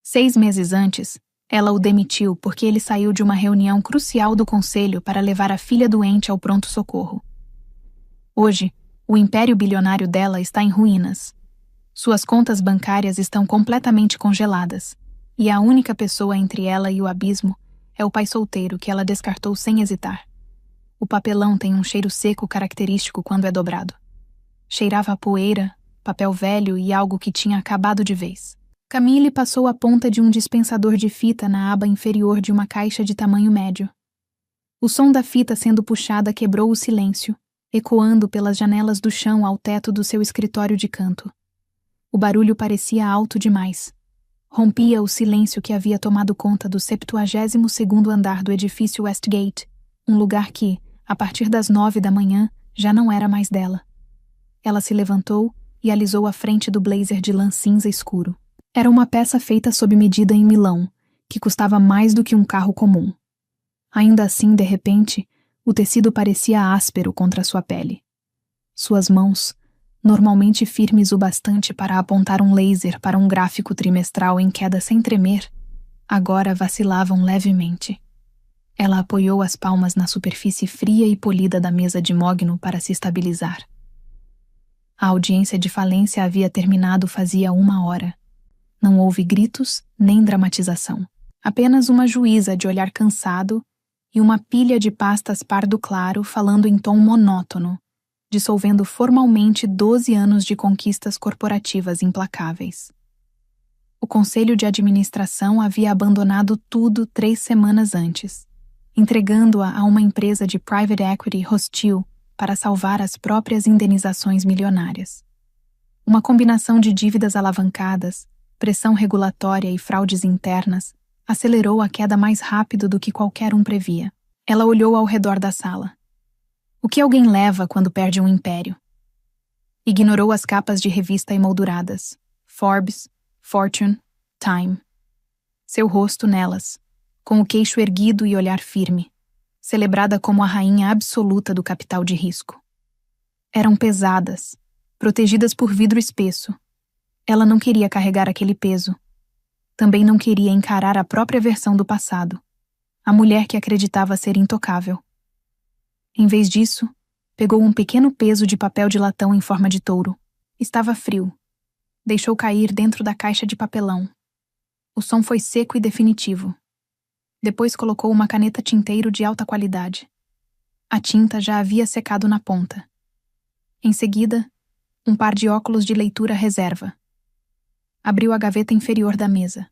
6 meses antes, ela o demitiu porque ele saiu de uma reunião crucial do conselho para levar a filha doente ao pronto-socorro. Hoje, o império bilionário dela está em ruínas. Suas contas bancárias estão completamente congeladas, e a única pessoa entre ela e o abismo é o pai solteiro que ela descartou sem hesitar. O papelão tem um cheiro seco característico quando é dobrado. Cheirava a poeira, papel velho e algo que tinha acabado de vez. Camille passou a ponta de um dispensador de fita na aba inferior de uma caixa de tamanho médio. O som da fita sendo puxada quebrou o silêncio, ecoando pelas janelas do chão ao teto do seu escritório de canto. O barulho parecia alto demais. Rompia o silêncio que havia tomado conta do 72º andar do edifício Westgate, um lugar que, a partir das 9 da manhã, já não era mais dela. Ela se levantou e alisou a frente do blazer de lã cinza escuro. Era uma peça feita sob medida em Milão, que custava mais do que um carro comum. Ainda assim, de repente, o tecido parecia áspero contra sua pele. Suas mãos, normalmente firmes o bastante para apontar um laser para um gráfico trimestral em queda sem tremer, agora vacilavam levemente. Ela apoiou as palmas na superfície fria e polida da mesa de mogno para se estabilizar. A audiência de falência havia terminado fazia 1 hora. Não houve gritos nem dramatização. Apenas uma juíza de olhar cansado e uma pilha de pastas pardo claro falando em tom monótono, dissolvendo formalmente 12 anos de conquistas corporativas implacáveis. O conselho de administração havia abandonado tudo 3 semanas antes, entregando-a a uma empresa de private equity hostil para salvar as próprias indenizações milionárias. Uma combinação de dívidas alavancadas, pressão regulatória e fraudes internas acelerou a queda mais rápido do que qualquer um previa. Ela olhou ao redor da sala. O que alguém leva quando perde um império? Ignorou as capas de revista emolduradas, Forbes, Fortune, Time. Seu rosto nelas, com o queixo erguido e olhar firme, celebrada como a rainha absoluta do capital de risco. Eram pesadas, protegidas por vidro espesso. Ela não queria carregar aquele peso. Também não queria encarar a própria versão do passado, a mulher que acreditava ser intocável. Em vez disso, pegou um pequeno peso de papel de latão em forma de touro. Estava frio. Deixou cair dentro da caixa de papelão. O som foi seco e definitivo. Depois colocou uma caneta tinteiro de alta qualidade. A tinta já havia secado na ponta. Em seguida, um par de óculos de leitura reserva. Abriu a gaveta inferior da mesa.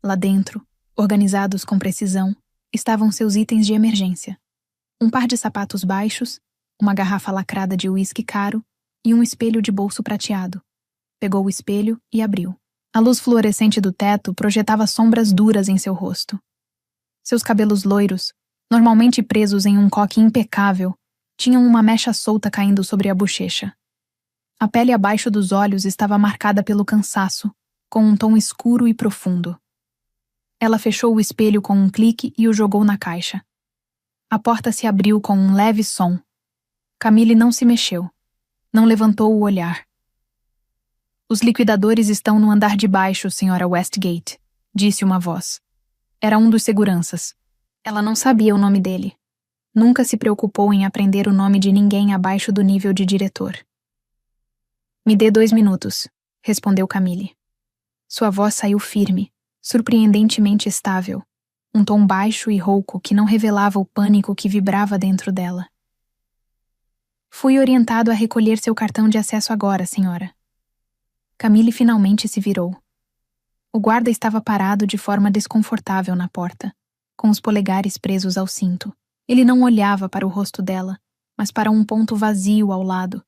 Lá dentro, organizados com precisão, estavam seus itens de emergência. Um par de sapatos baixos, uma garrafa lacrada de uísque caro e um espelho de bolso prateado. Pegou o espelho e abriu. A luz fluorescente do teto projetava sombras duras em seu rosto. Seus cabelos loiros, normalmente presos em um coque impecável, tinham uma mecha solta caindo sobre a bochecha. A pele abaixo dos olhos estava marcada pelo cansaço, com um tom escuro e profundo. Ela fechou o espelho com um clique e o jogou na caixa. A porta se abriu com um leve som. Camille não se mexeu. Não levantou o olhar. Os liquidadores estão no andar de baixo, Sra. Westgate, disse uma voz. Era um dos seguranças. Ela não sabia o nome dele. Nunca se preocupou em aprender o nome de ninguém abaixo do nível de diretor. Me dê 2 minutos, respondeu Camille. Sua voz saiu firme, surpreendentemente estável, um tom baixo e rouco que não revelava o pânico que vibrava dentro dela. Fui orientado a recolher seu cartão de acesso agora, senhora. Camille finalmente se virou. O guarda estava parado de forma desconfortável na porta, com os polegares presos ao cinto. Ele não olhava para o rosto dela, mas para um ponto vazio ao lado.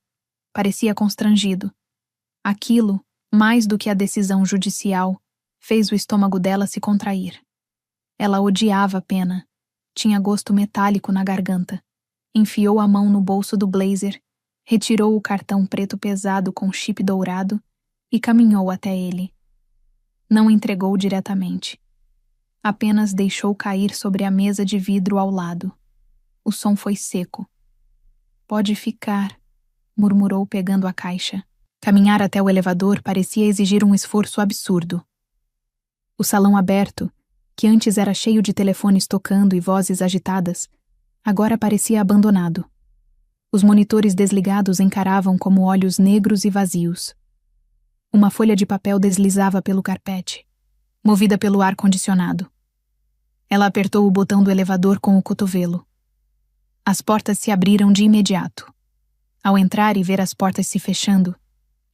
Parecia constrangido. Aquilo, mais do que a decisão judicial, fez o estômago dela se contrair. Ela odiava a pena. Tinha gosto metálico na garganta. Enfiou a mão no bolso do blazer, retirou o cartão preto pesado com chip dourado e caminhou até ele. Não entregou diretamente. Apenas deixou cair sobre a mesa de vidro ao lado. O som foi seco. Pode ficar, murmurou pegando a caixa. Caminhar até o elevador parecia exigir um esforço absurdo. O salão aberto, que antes era cheio de telefones tocando e vozes agitadas, agora parecia abandonado. Os monitores desligados encaravam como olhos negros e vazios. Uma folha de papel deslizava pelo carpete, movida pelo ar-condicionado. Ela apertou o botão do elevador com o cotovelo. As portas se abriram de imediato. Ao entrar e ver as portas se fechando,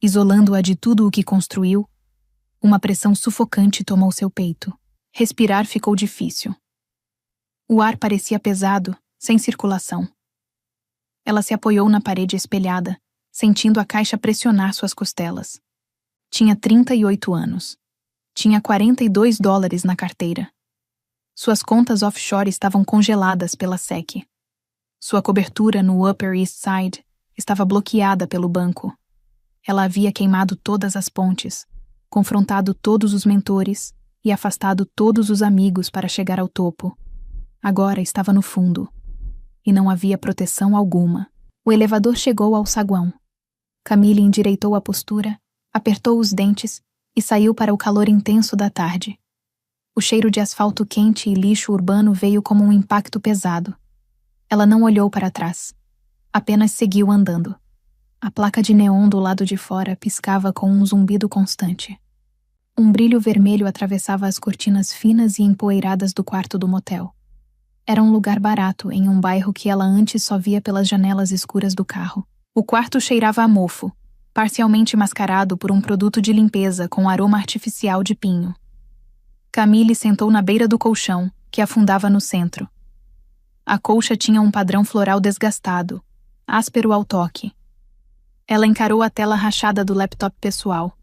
isolando-a de tudo o que construiu, uma pressão sufocante tomou seu peito. Respirar ficou difícil. O ar parecia pesado, sem circulação. Ela se apoiou na parede espelhada, sentindo a caixa pressionar suas costelas. Tinha 38 anos. Tinha $42 na carteira. Suas contas offshore estavam congeladas pela SEC. Sua cobertura no Upper East Side estava bloqueada pelo banco. Ela havia queimado todas as pontes, confrontado todos os mentores e afastado todos os amigos para chegar ao topo. Agora estava no fundo. E não havia proteção alguma. O elevador chegou ao saguão. Camille endireitou a postura, apertou os dentes e saiu para o calor intenso da tarde. O cheiro de asfalto quente e lixo urbano veio como um impacto pesado. Ela não olhou para trás. Apenas seguiu andando. A placa de neon do lado de fora piscava com um zumbido constante. Um brilho vermelho atravessava as cortinas finas e empoeiradas do quarto do motel. Era um lugar barato em um bairro que ela antes só via pelas janelas escuras do carro. O quarto cheirava a mofo, parcialmente mascarado por um produto de limpeza com aroma artificial de pinho. Camille sentou na beira do colchão, que afundava no centro. A colcha tinha um padrão floral desgastado, áspero ao toque. Ela encarou a tela rachada do laptop pessoal.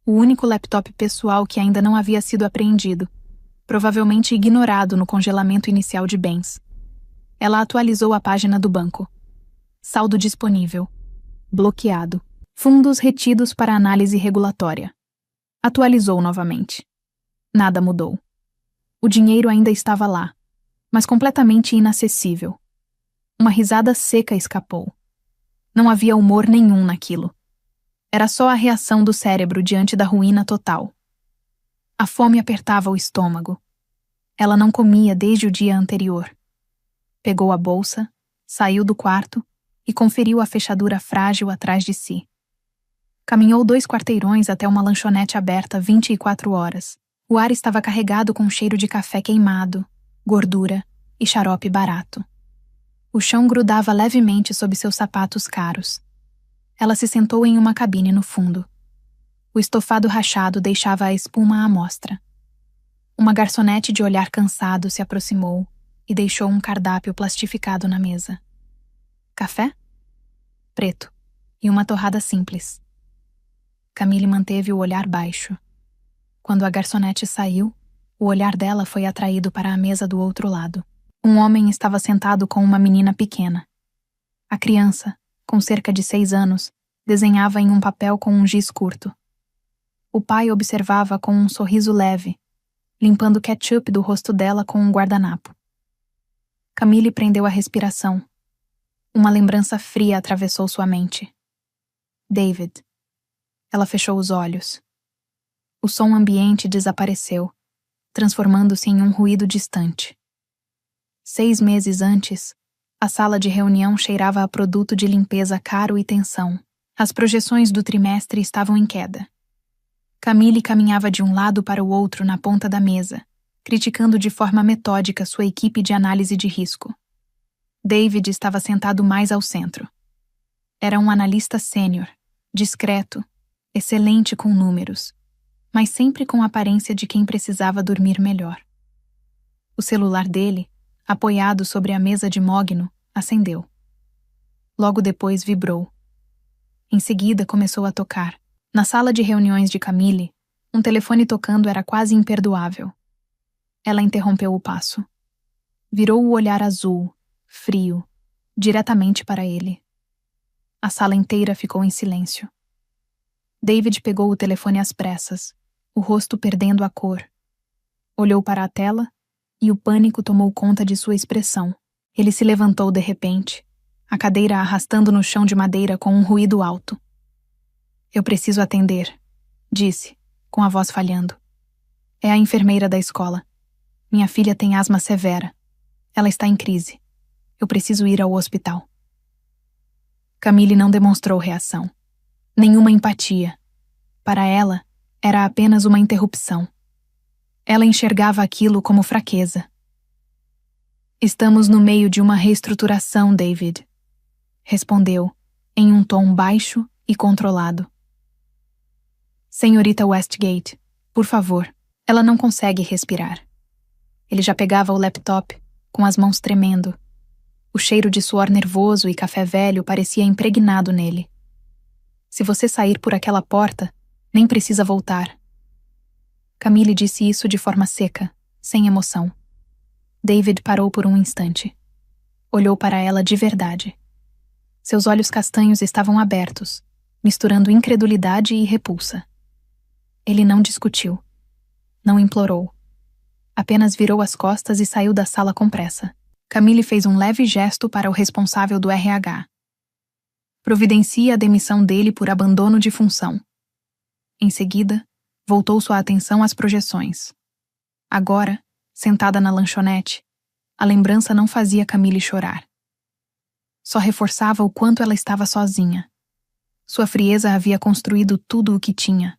O único laptop pessoal que ainda não havia sido apreendido, provavelmente ignorado no congelamento inicial de bens. Ela atualizou a página do banco. Saldo disponível. Bloqueado. Fundos retidos para análise regulatória. Atualizou novamente. Nada mudou. O dinheiro ainda estava lá, mas completamente inacessível. Uma risada seca escapou. Não havia humor nenhum naquilo. Era só a reação do cérebro diante da ruína total. A fome apertava o estômago. Ela não comia desde o dia anterior. Pegou a bolsa, saiu do quarto e conferiu a fechadura frágil atrás de si. Caminhou 2 quarteirões até uma lanchonete aberta 24 horas. O ar estava carregado com cheiro de café queimado, gordura e xarope barato. O chão grudava levemente sob seus sapatos caros. Ela se sentou em uma cabine no fundo. O estofado rachado deixava a espuma à mostra. Uma garçonete de olhar cansado se aproximou e deixou um cardápio plastificado na mesa. Café? Preto. E uma torrada simples. Camille manteve o olhar baixo. Quando a garçonete saiu, o olhar dela foi atraído para a mesa do outro lado. Um homem estava sentado com uma menina pequena. A criança, com cerca de 6 anos, desenhava em um papel com um giz curto. O pai observava com um sorriso leve, limpando o ketchup do rosto dela com um guardanapo. Camille prendeu a respiração. Uma lembrança fria atravessou sua mente. David. Ela fechou os olhos. O som ambiente desapareceu, transformando-se em um ruído distante. 6 meses antes, a sala de reunião cheirava a produto de limpeza caro e tensão. As projeções do trimestre estavam em queda. Camille caminhava de um lado para o outro na ponta da mesa, criticando de forma metódica sua equipe de análise de risco. David estava sentado mais ao centro. Era um analista sênior, discreto, excelente com números, mas sempre com a aparência de quem precisava dormir melhor. O celular dele, apoiado sobre a mesa de mogno, acendeu. Logo depois vibrou. Em seguida começou a tocar. Na sala de reuniões de Camille, um telefone tocando era quase imperdoável. Ela interrompeu o passo. Virou o olhar azul, frio, diretamente para ele. A sala inteira ficou em silêncio. David pegou o telefone às pressas, o rosto perdendo a cor. Olhou para a tela e o pânico tomou conta de sua expressão. Ele se levantou de repente, a cadeira arrastando no chão de madeira com um ruído alto. Eu preciso atender, disse, com a voz falhando. É a enfermeira da escola. Minha filha tem asma severa. Ela está em crise. Eu preciso ir ao hospital. Camille não demonstrou reação. Nenhuma empatia. Para ela, era apenas uma interrupção. Ela enxergava aquilo como fraqueza. Estamos no meio de uma reestruturação, David, respondeu, em um tom baixo e controlado. Senhorita Westgate, por favor, ela não consegue respirar. Ele já pegava o laptop, com as mãos tremendo. O cheiro de suor nervoso e café velho parecia impregnado nele. Se você sair por aquela porta, nem precisa voltar. Camille disse isso de forma seca, sem emoção. David parou por um instante. Olhou para ela de verdade. Seus olhos castanhos estavam abertos, misturando incredulidade e repulsa. Ele não discutiu. Não implorou. Apenas virou as costas e saiu da sala com pressa. Camille fez um leve gesto para o responsável do RH. Providencie a demissão dele por abandono de função. Em seguida, voltou sua atenção às projeções. Agora, sentada na lanchonete, a lembrança não fazia Camille chorar. Só reforçava o quanto ela estava sozinha. Sua frieza havia construído tudo o que tinha.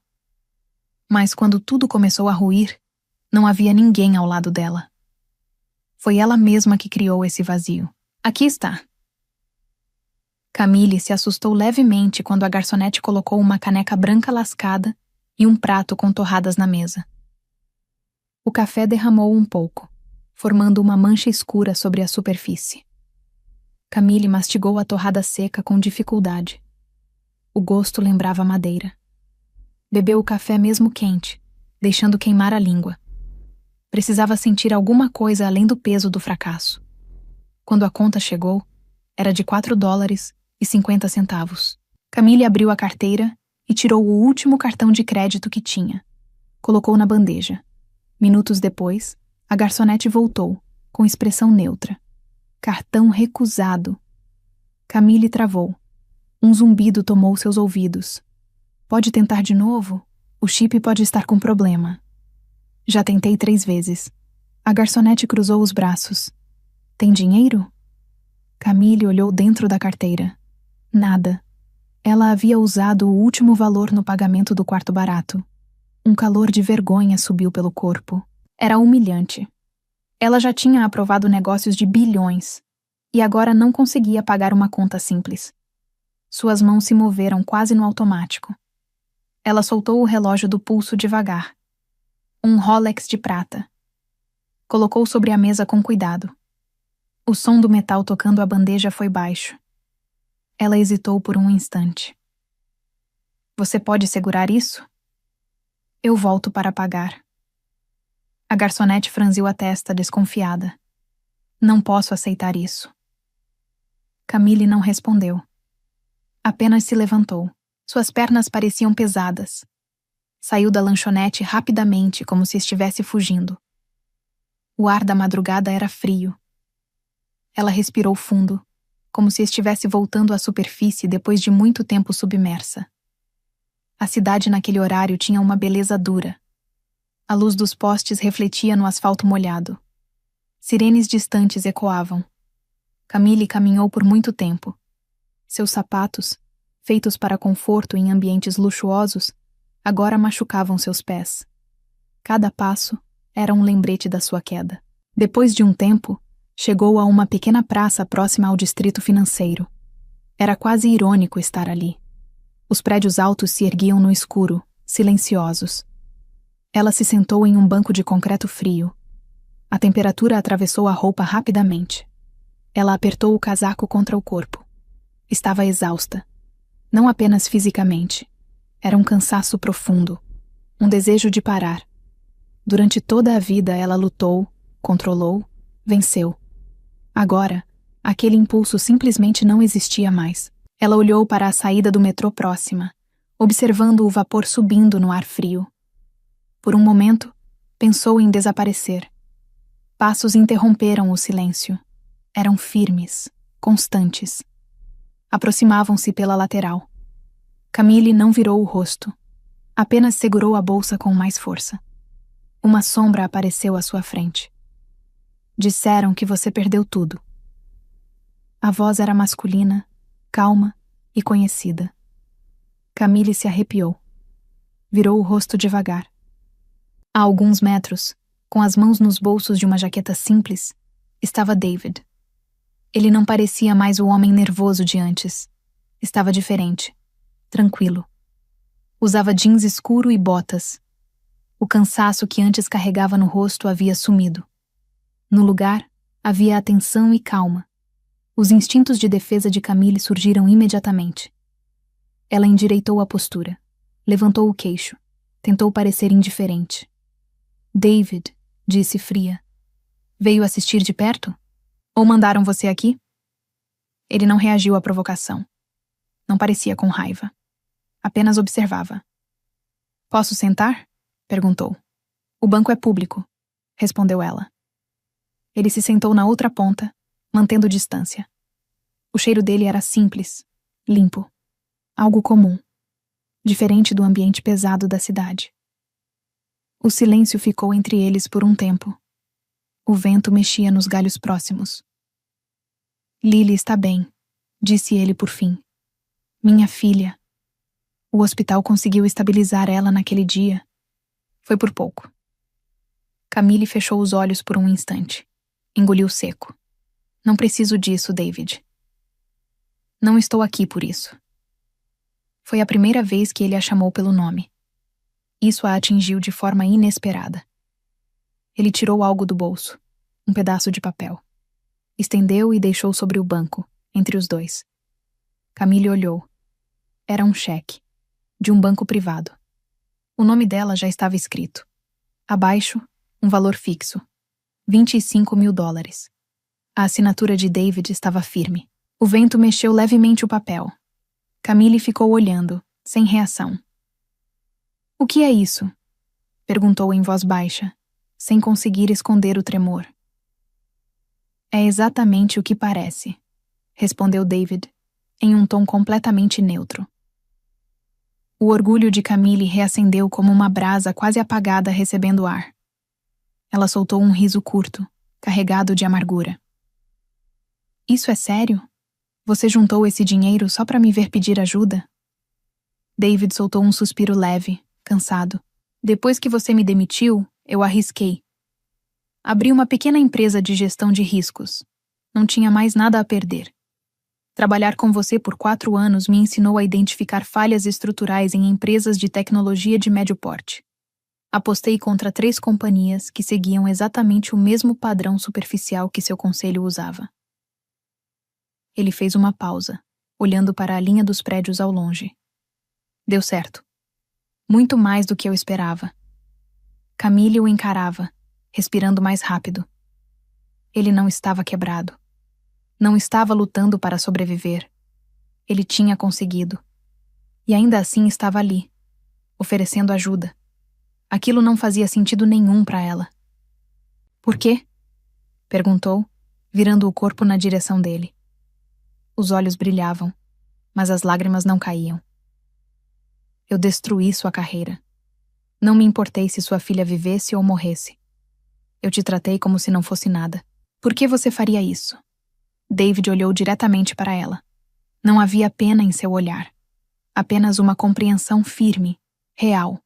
Mas quando tudo começou a ruir, não havia ninguém ao lado dela. Foi ela mesma que criou esse vazio. Aqui está. Camille se assustou levemente quando a garçonete colocou uma caneca branca lascada e um prato com torradas na mesa. O café derramou um pouco, formando uma mancha escura sobre a superfície. Camille mastigou a torrada seca com dificuldade. O gosto lembrava madeira. Bebeu o café mesmo quente, deixando queimar a língua. Precisava sentir alguma coisa além do peso do fracasso. Quando a conta chegou, era de $4,50. Camille abriu a carteira e tirou o último cartão de crédito que tinha. Colocou na bandeja. Minutos depois, a garçonete voltou, com expressão neutra. Cartão recusado. Camille travou. Um zumbido tomou seus ouvidos. Pode tentar de novo? O chip pode estar com problema. Já tentei 3 vezes. A garçonete cruzou os braços. Tem dinheiro? Camille olhou dentro da carteira. Nada. Ela havia usado o último valor no pagamento do quarto barato. Um calor de vergonha subiu pelo corpo. Era humilhante. Ela já tinha aprovado negócios de bilhões e agora não conseguia pagar uma conta simples. Suas mãos se moveram quase no automático. Ela soltou o relógio do pulso devagar. Um Rolex de prata. Colocou sobre a mesa com cuidado. O som do metal tocando a bandeja foi baixo. Ela hesitou por um instante. Você pode segurar isso? Eu volto para pagar. A garçonete franziu a testa, desconfiada. Não posso aceitar isso. Camille não respondeu. Apenas se levantou. Suas pernas pareciam pesadas. Saiu da lanchonete rapidamente, como se estivesse fugindo. O ar da madrugada era frio. Ela respirou fundo, como se estivesse voltando à superfície depois de muito tempo submersa. A cidade naquele horário tinha uma beleza dura. A luz dos postes refletia no asfalto molhado. Sirenes distantes ecoavam. Camille caminhou por muito tempo. Seus sapatos, feitos para conforto em ambientes luxuosos, agora machucavam seus pés. Cada passo era um lembrete da sua queda. Depois de um tempo, chegou a uma pequena praça próxima ao distrito financeiro. Era quase irônico estar ali. Os prédios altos se erguiam no escuro, silenciosos. Ela se sentou em um banco de concreto frio. A temperatura atravessou a roupa rapidamente. Ela apertou o casaco contra o corpo. Estava exausta. Não apenas fisicamente. Era um cansaço profundo. Um desejo de parar. Durante toda a vida ela lutou, controlou, venceu. Agora, aquele impulso simplesmente não existia mais. Ela olhou para a saída do metrô próxima, observando o vapor subindo no ar frio. Por um momento, pensou em desaparecer. Passos interromperam o silêncio. Eram firmes, constantes. Aproximavam-se pela lateral. Camille não virou o rosto. Apenas segurou a bolsa com mais força. Uma sombra apareceu à sua frente. Disseram que você perdeu tudo. A voz era masculina, calma e conhecida. Camille se arrepiou. Virou o rosto devagar. A alguns metros, com as mãos nos bolsos de uma jaqueta simples, estava David. Ele não parecia mais o homem nervoso de antes. Estava diferente, tranquilo. Usava jeans escuro e botas. O cansaço que antes carregava no rosto havia sumido. No lugar, havia atenção e calma. Os instintos de defesa de Camille surgiram imediatamente. Ela endireitou a postura, levantou o queixo, tentou parecer indiferente. David, disse fria. Veio assistir de perto? Ou mandaram você aqui? Ele não reagiu à provocação. Não parecia com raiva. Apenas observava. Posso sentar? Perguntou. O banco é público, respondeu ela. Ele se sentou na outra ponta, mantendo distância. O cheiro dele era simples, limpo, algo comum, diferente do ambiente pesado da cidade. O silêncio ficou entre eles por um tempo. O vento mexia nos galhos próximos. Lily está bem, disse ele por fim. Minha filha. O hospital conseguiu estabilizar ela naquele dia. Foi por pouco. Camille fechou os olhos por um instante. Engoliu seco. Não preciso disso, David. Não estou aqui por isso. Foi a primeira vez que ele a chamou pelo nome. Isso a atingiu de forma inesperada. Ele tirou algo do bolso, um pedaço de papel. Estendeu e deixou sobre o banco, entre os dois. Camille olhou. Era um cheque, de um banco privado. O nome dela já estava escrito. Abaixo, um valor fixo. $25.000. A assinatura de David estava firme. O vento mexeu levemente o papel. Camille ficou olhando, sem reação. O que é isso? Perguntou em voz baixa, sem conseguir esconder o tremor. É exatamente o que parece, respondeu David, em um tom completamente neutro. O orgulho de Camille reacendeu como uma brasa quase apagada recebendo ar. Ela soltou um riso curto, carregado de amargura. Isso é sério? Você juntou esse dinheiro só para me ver pedir ajuda? David soltou um suspiro leve, cansado. Depois que você me demitiu, eu arrisquei. Abri uma pequena empresa de gestão de riscos. Não tinha mais nada a perder. Trabalhar com você por 4 anos me ensinou a identificar falhas estruturais em empresas de tecnologia de médio porte. Apostei contra 3 companhias que seguiam exatamente o mesmo padrão superficial que seu conselho usava. Ele fez uma pausa, olhando para a linha dos prédios ao longe. Deu certo. Muito mais do que eu esperava. Camille o encarava, respirando mais rápido. Ele não estava quebrado. Não estava lutando para sobreviver. Ele tinha conseguido. E ainda assim estava ali, oferecendo ajuda. Aquilo não fazia sentido nenhum para ela. Por quê? Perguntou, virando o corpo na direção dele. Os olhos brilhavam, mas as lágrimas não caíam. Eu destruí sua carreira. Não me importei se sua filha vivesse ou morresse. Eu te tratei como se não fosse nada. Por que você faria isso? David olhou diretamente para ela. Não havia pena em seu olhar. Apenas uma compreensão firme, real.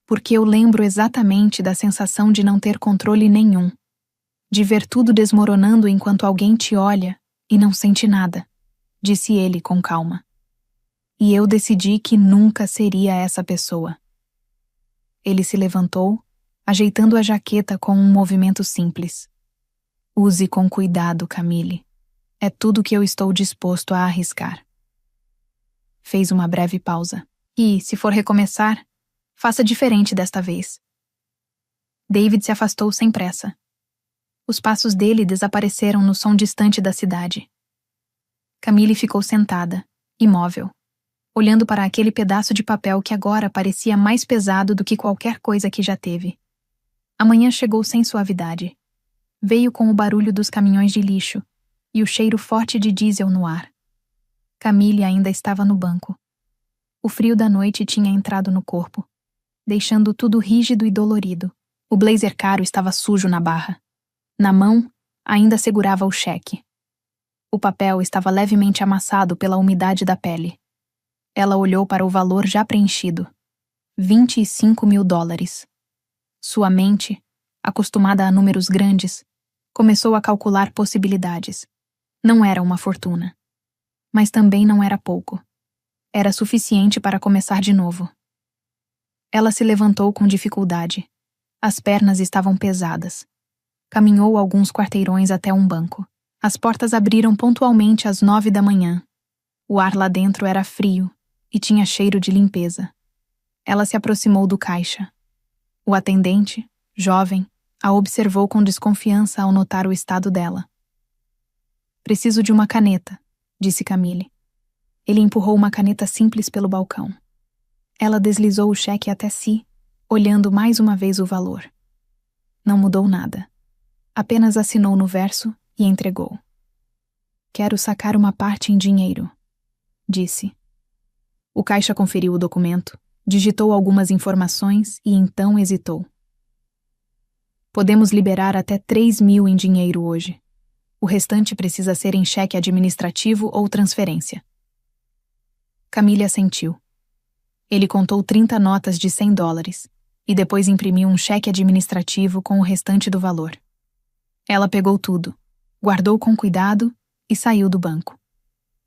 Porque eu lembro exatamente da sensação de não ter controle nenhum. De ver tudo desmoronando enquanto alguém te olha e não sente nada, disse ele com calma. E eu decidi que nunca seria essa pessoa. Ele se levantou, ajeitando a jaqueta com um movimento simples. Use com cuidado, Camille. É tudo que eu estou disposto a arriscar. Fez uma breve pausa. E, se for recomeçar, faça diferente desta vez. David se afastou sem pressa. Os passos dele desapareceram no som distante da cidade. Camille ficou sentada, imóvel, olhando para aquele pedaço de papel que agora parecia mais pesado do que qualquer coisa que já teve. A manhã chegou sem suavidade. Veio com o barulho dos caminhões de lixo e o cheiro forte de diesel no ar. Camille ainda estava no banco. O frio da noite tinha entrado no corpo. deixando tudo rígido e dolorido. O blazer caro estava sujo na barra. Na mão, ainda segurava o cheque. O papel estava levemente amassado pela umidade da pele. Ela olhou para o valor já preenchido. $25.000. Sua mente, acostumada a números grandes, começou a calcular possibilidades. Não era uma fortuna. Mas também não era pouco. Era suficiente para começar de novo. Ela se levantou com dificuldade. As pernas estavam pesadas. Caminhou alguns quarteirões até um banco. As portas abriram pontualmente às 9 da manhã. O ar lá dentro era frio e tinha cheiro de limpeza. Ela se aproximou do caixa. O atendente, jovem, a observou com desconfiança ao notar o estado dela. "Preciso de uma caneta", disse Camille. Ele empurrou uma caneta simples pelo balcão. Ela deslizou o cheque até si, olhando mais uma vez o valor. Não mudou nada. Apenas assinou no verso e entregou. "Quero sacar uma parte em dinheiro", disse. O caixa conferiu o documento, digitou algumas informações e então hesitou. "Podemos liberar até 3.000 em dinheiro hoje. O restante precisa ser em cheque administrativo ou transferência." Camille assentiu. Ele contou 30 notas de $100 e depois imprimiu um cheque administrativo com o restante do valor. Ela pegou tudo, guardou com cuidado e saiu do banco.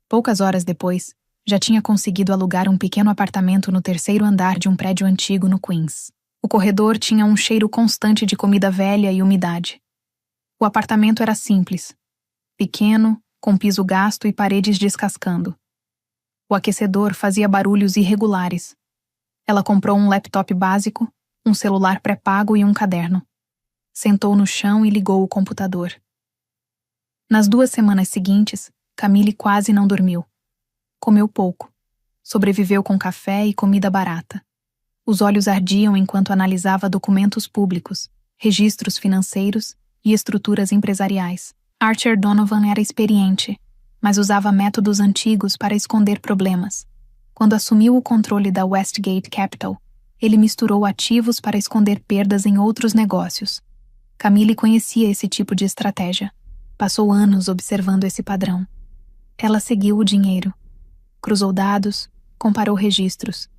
Poucas horas depois, já tinha conseguido alugar um pequeno apartamento no 3º andar de um prédio antigo no Queens. O corredor tinha um cheiro constante de comida velha e umidade. O apartamento era simples, pequeno, com piso gasto e paredes descascando. O aquecedor fazia barulhos irregulares. Ela comprou um laptop básico, um celular pré-pago e um caderno. Sentou no chão e ligou o computador. Nas 2 semanas seguintes, Camille quase não dormiu. Comeu pouco. Sobreviveu com café e comida barata. Os olhos ardiam enquanto analisava documentos públicos, registros financeiros e estruturas empresariais. Archer Donovan era experiente, mas usava métodos antigos para esconder problemas. Quando assumiu o controle da Westgate Capital, ele misturou ativos para esconder perdas em outros negócios. Camille conhecia esse tipo de estratégia. Passou anos observando esse padrão. Ela seguiu o dinheiro. Cruzou dados, comparou registros.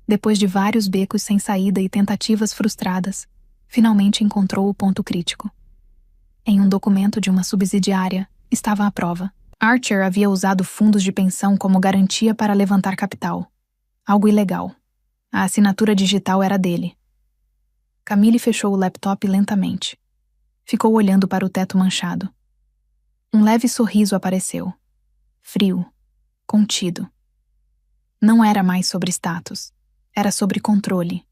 Depois de vários becos sem saída e tentativas frustradas, finalmente encontrou o ponto crítico. Em um documento de uma subsidiária, estava a prova. Archer havia usado fundos de pensão como garantia para levantar capital. Algo ilegal. A assinatura digital era dele. Camille fechou o laptop lentamente. Ficou olhando para o teto manchado. Um leve sorriso apareceu. Frio. Contido. Não era mais sobre status. Era sobre controle.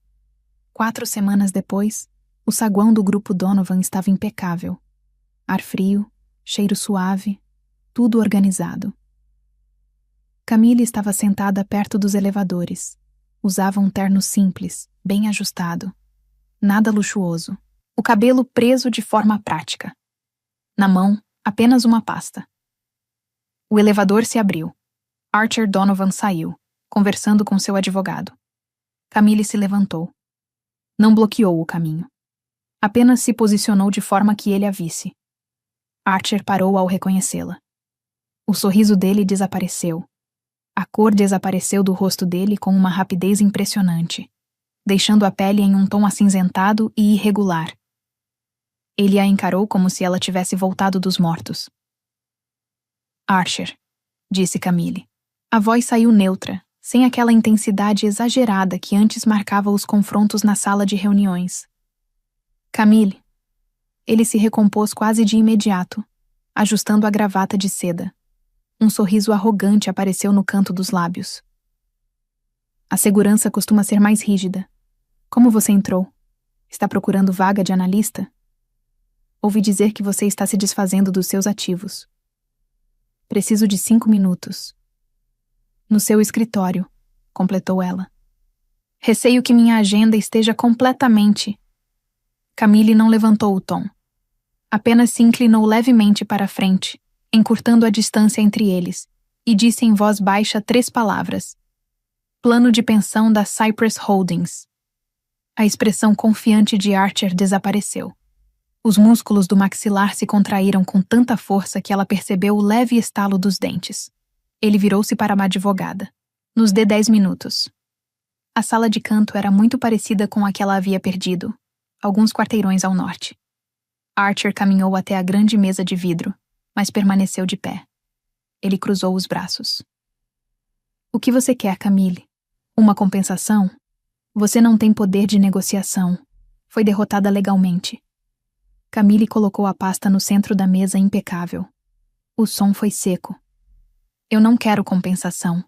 4 semanas depois, o saguão do grupo Donovan estava impecável. Ar frio, cheiro suave, tudo organizado. Camille estava sentada perto dos elevadores. Usava um terno simples, bem ajustado. Nada luxuoso. O cabelo preso de forma prática. Na mão, apenas uma pasta. O elevador se abriu. Archer Donovan saiu, conversando com seu advogado. Camille se levantou. Não bloqueou o caminho. Apenas se posicionou de forma que ele a visse. Archer parou ao reconhecê-la. O sorriso dele desapareceu. A cor desapareceu do rosto dele com uma rapidez impressionante, deixando a pele em um tom acinzentado e irregular. Ele a encarou como se ela tivesse voltado dos mortos. "Archer", disse Camille. A voz saiu neutra, sem aquela intensidade exagerada que antes marcava os confrontos na sala de reuniões. "Camille." Ele se recompôs quase de imediato, ajustando a gravata de seda. Um sorriso arrogante apareceu no canto dos lábios. "A segurança costuma ser mais rígida. Como você entrou? Está procurando vaga de analista? Ouvi dizer que você está se desfazendo dos seus ativos. Preciso de 5 minutos. No seu escritório", completou ela. "Receio que minha agenda esteja completamente..." Camille não levantou o tom. Apenas se inclinou levemente para a frente, encurtando a distância entre eles, e disse em voz baixa 3 palavras. "Plano de pensão da Cypress Holdings." A expressão confiante de Archer desapareceu. Os músculos do maxilar se contraíram com tanta força que ela percebeu o leve estalo dos dentes. Ele virou-se para uma advogada. Nos dê 10 minutos. A sala de canto era muito parecida com a que ela havia perdido, alguns quarteirões ao norte. Archer caminhou até a grande mesa de vidro, mas permaneceu de pé. Ele cruzou os braços. O que você quer, Camille? Uma compensação? Você não tem poder de negociação. Foi derrotada legalmente. Camille colocou a pasta no centro da mesa impecável. O som foi seco. Eu não quero compensação,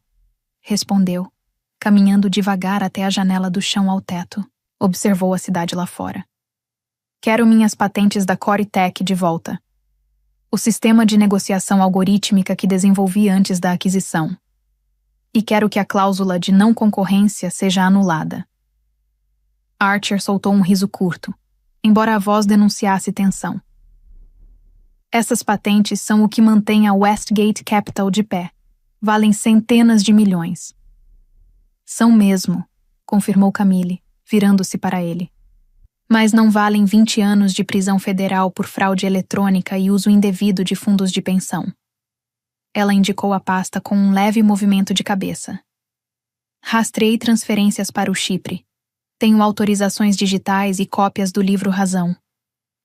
respondeu, caminhando devagar até a janela do chão ao teto. Observou a cidade lá fora. Quero minhas patentes da Coretech de volta. O sistema de negociação algorítmica que desenvolvi antes da aquisição. E quero que a cláusula de não concorrência seja anulada. Archer soltou um riso curto, embora a voz denunciasse tensão. Essas patentes são o que mantém a Westgate Capital de pé. Valem centenas de milhões. São mesmo, confirmou Camille, virando-se para ele. Mas não valem 20 anos de prisão federal por fraude eletrônica e uso indevido de fundos de pensão. Ela indicou a pasta com um leve movimento de cabeça. Rastreei transferências para o Chipre. Tenho autorizações digitais e cópias do livro Razão.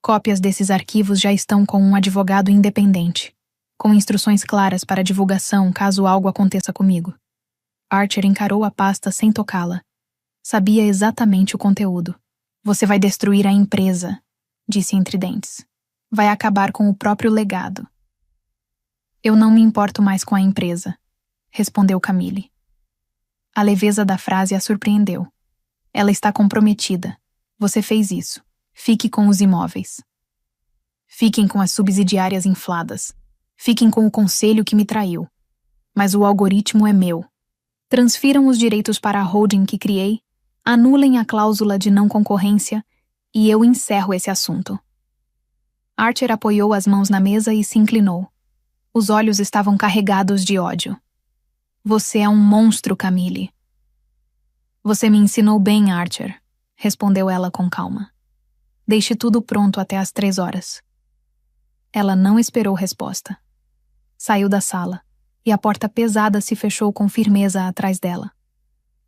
Cópias desses arquivos já estão com um advogado independente, com instruções claras para divulgação caso algo aconteça comigo. Archer encarou a pasta sem tocá-la. Sabia exatamente o conteúdo. Você vai destruir a empresa, disse entre dentes. Vai acabar com o próprio legado. Eu não me importo mais com a empresa, respondeu Camille. A leveza da frase a surpreendeu. Ela está comprometida. Você fez isso. Fique com os imóveis. Fiquem com as subsidiárias infladas. Fiquem com o conselho que me traiu. Mas o algoritmo é meu. Transfiram os direitos para a holding que criei, anulem a cláusula de não concorrência e eu encerro esse assunto. Archer apoiou as mãos na mesa e se inclinou. Os olhos estavam carregados de ódio. Você é um monstro, Camille. Você me ensinou bem, Archer, respondeu ela com calma. Deixe tudo pronto até às 3 horas. Ela não esperou resposta. Saiu da sala, e a porta pesada se fechou com firmeza atrás dela.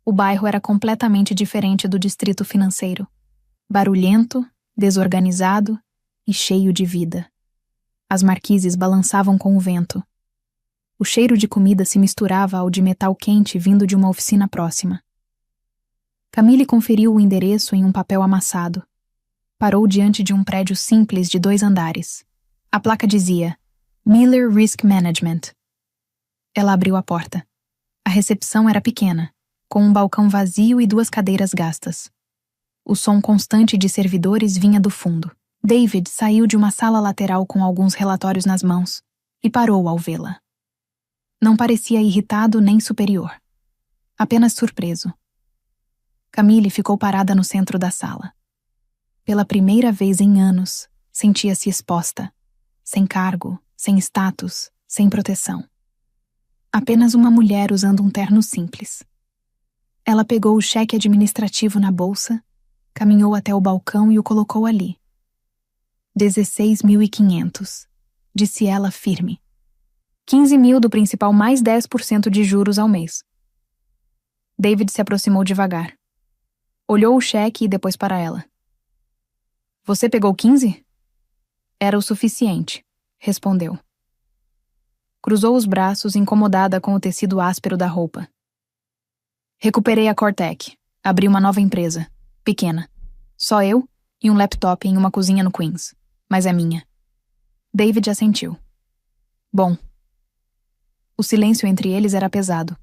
O bairro era completamente diferente do distrito financeiro. Barulhento, desorganizado e cheio de vida. As marquises balançavam com o vento. O cheiro de comida se misturava ao de metal quente vindo de uma oficina próxima. Camille conferiu o endereço em um papel amassado. Parou diante de um prédio simples de 2 andares. A placa dizia Miller Risk Management. Ela abriu a porta. A recepção era pequena, com um balcão vazio e 2 cadeiras gastas. O som constante de servidores vinha do fundo. David saiu de uma sala lateral com alguns relatórios nas mãos e parou ao vê-la. Não parecia irritado nem superior. Apenas surpreso. Camille ficou parada no centro da sala. Pela primeira vez em anos, sentia-se exposta. Sem cargo, sem status, sem proteção. Apenas uma mulher usando um terno simples. Ela pegou o cheque administrativo na bolsa, caminhou até o balcão e o colocou ali. 16.500, disse ela firme. 15 mil do principal mais 10% de juros ao mês. David se aproximou devagar. Olhou o cheque e depois para ela. Você pegou 15? Era o suficiente, respondeu. Cruzou os braços, incomodada com o tecido áspero da roupa. Recuperei a Coretech. Abri uma nova empresa. Pequena. Só eu e um laptop em uma cozinha no Queens. Mas é minha. David assentiu. Bom. O silêncio entre eles era pesado.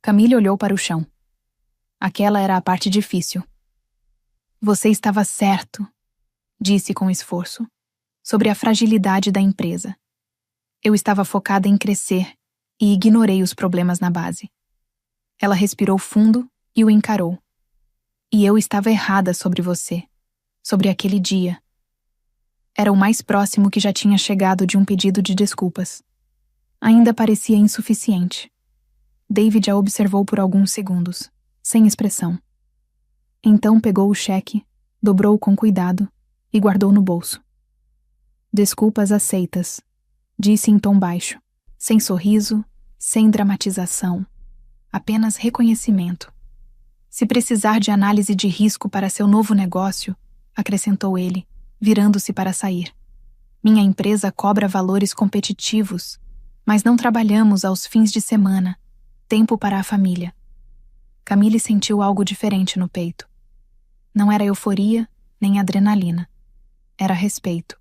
Camille olhou para o chão. Aquela era a parte difícil. Você estava certo, disse com esforço, sobre a fragilidade da empresa. Eu estava focada em crescer e ignorei os problemas na base. Ela respirou fundo e o encarou. E eu estava errada sobre você, sobre aquele dia. Era o mais próximo que já tinha chegado de um pedido de desculpas. Ainda parecia insuficiente. David a observou por alguns segundos, sem expressão. Então pegou o cheque, dobrou com cuidado e guardou no bolso. Desculpas aceitas, disse em tom baixo, sem sorriso, sem dramatização, apenas reconhecimento. Se precisar de análise de risco para seu novo negócio, acrescentou ele, virando-se para sair. Minha empresa cobra valores competitivos, mas não trabalhamos aos fins de semana, tempo para a família. Camille sentiu algo diferente no peito. Não era euforia, nem adrenalina. Era respeito.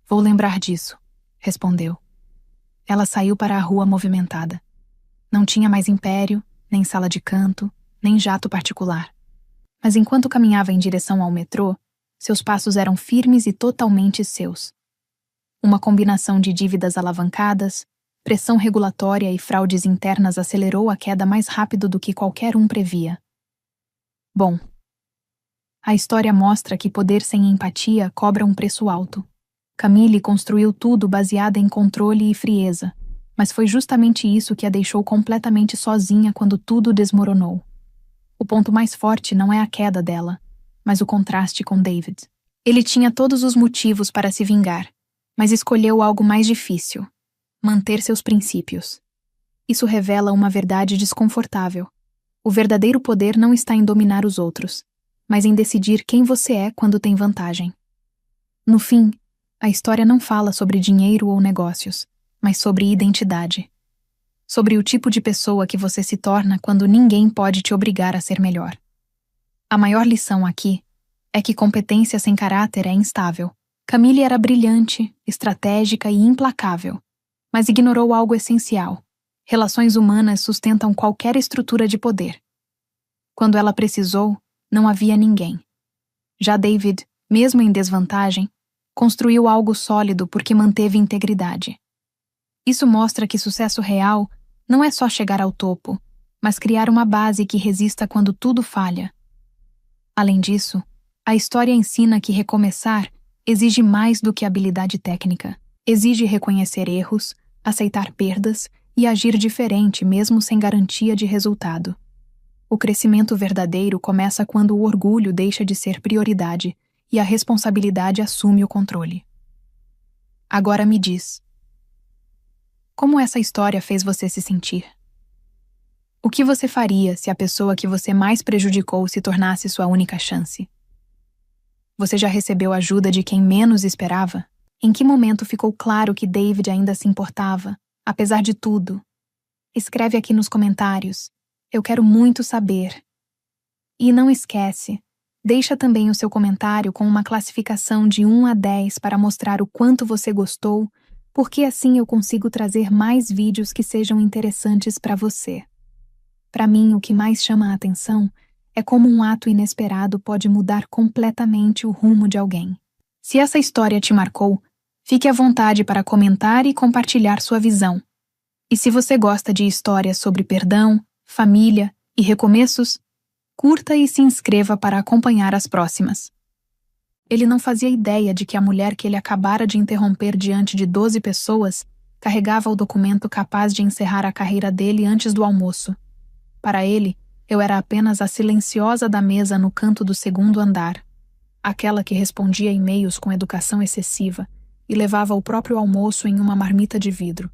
Vou lembrar disso, respondeu. Ela saiu para a rua movimentada. Não tinha mais império, nem sala de canto, nem jato particular. Mas enquanto caminhava em direção ao metrô, seus passos eram firmes e totalmente seus. Uma combinação de dívidas alavancadas, pressão regulatória e fraudes internas acelerou a queda mais rápido do que qualquer um previa. Bom, a história mostra que poder sem empatia cobra um preço alto. Camille construiu tudo baseada em controle e frieza, mas foi justamente isso que a deixou completamente sozinha quando tudo desmoronou. O ponto mais forte não é a queda dela, mas o contraste com David. Ele tinha todos os motivos para se vingar, mas escolheu algo mais difícil: manter seus princípios. Isso revela uma verdade desconfortável. O verdadeiro poder não está em dominar os outros, mas em decidir quem você é quando tem vantagem. No fim, a história não fala sobre dinheiro ou negócios, mas sobre identidade. Sobre o tipo de pessoa que você se torna quando ninguém pode te obrigar a ser melhor. A maior lição aqui é que competência sem caráter é instável. Camille era brilhante, estratégica e implacável, mas ignorou algo essencial. Relações humanas sustentam qualquer estrutura de poder. Quando ela precisou, não havia ninguém. Já David, mesmo em desvantagem, construiu algo sólido porque manteve integridade. Isso mostra que sucesso real não é só chegar ao topo, mas criar uma base que resista quando tudo falha. Além disso, a história ensina que recomeçar exige mais do que habilidade técnica. Exige reconhecer erros, aceitar perdas e agir diferente mesmo sem garantia de resultado. O crescimento verdadeiro começa quando o orgulho deixa de ser prioridade e a responsabilidade assume o controle. Agora me diz: como essa história fez você se sentir? O que você faria se a pessoa que você mais prejudicou se tornasse sua única chance? Você já recebeu ajuda de quem menos esperava? Em que momento ficou claro que David ainda se importava, apesar de tudo? Escreve aqui nos comentários. Eu quero muito saber. E não esquece, deixa também o seu comentário com uma classificação de 1 a 10 para mostrar o quanto você gostou, porque assim eu consigo trazer mais vídeos que sejam interessantes para você. Para mim, o que mais chama a atenção é como um ato inesperado pode mudar completamente o rumo de alguém. Se essa história te marcou, fique à vontade para comentar e compartilhar sua visão. E se você gosta de histórias sobre perdão, família e recomeços, curta e se inscreva para acompanhar as próximas. Ele não fazia ideia de que a mulher que ele acabara de interromper diante de 12 pessoas carregava o documento capaz de encerrar a carreira dele antes do almoço. Para ele, eu era apenas a silenciosa da mesa no canto do 2º andar, aquela que respondia e-mails com educação excessiva e levava o próprio almoço em uma marmita de vidro.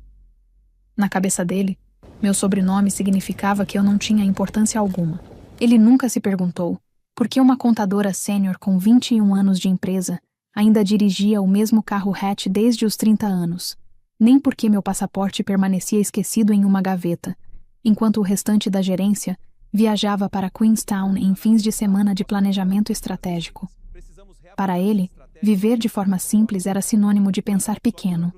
Na cabeça dele, meu sobrenome significava que eu não tinha importância alguma. Ele nunca se perguntou por que uma contadora sênior com 21 anos de empresa ainda dirigia o mesmo carro hatch desde os 30 anos, nem por que meu passaporte permanecia esquecido em uma gaveta, enquanto o restante da gerência viajava para Queenstown em fins de semana de planejamento estratégico. Para ele, viver de forma simples era sinônimo de pensar pequeno.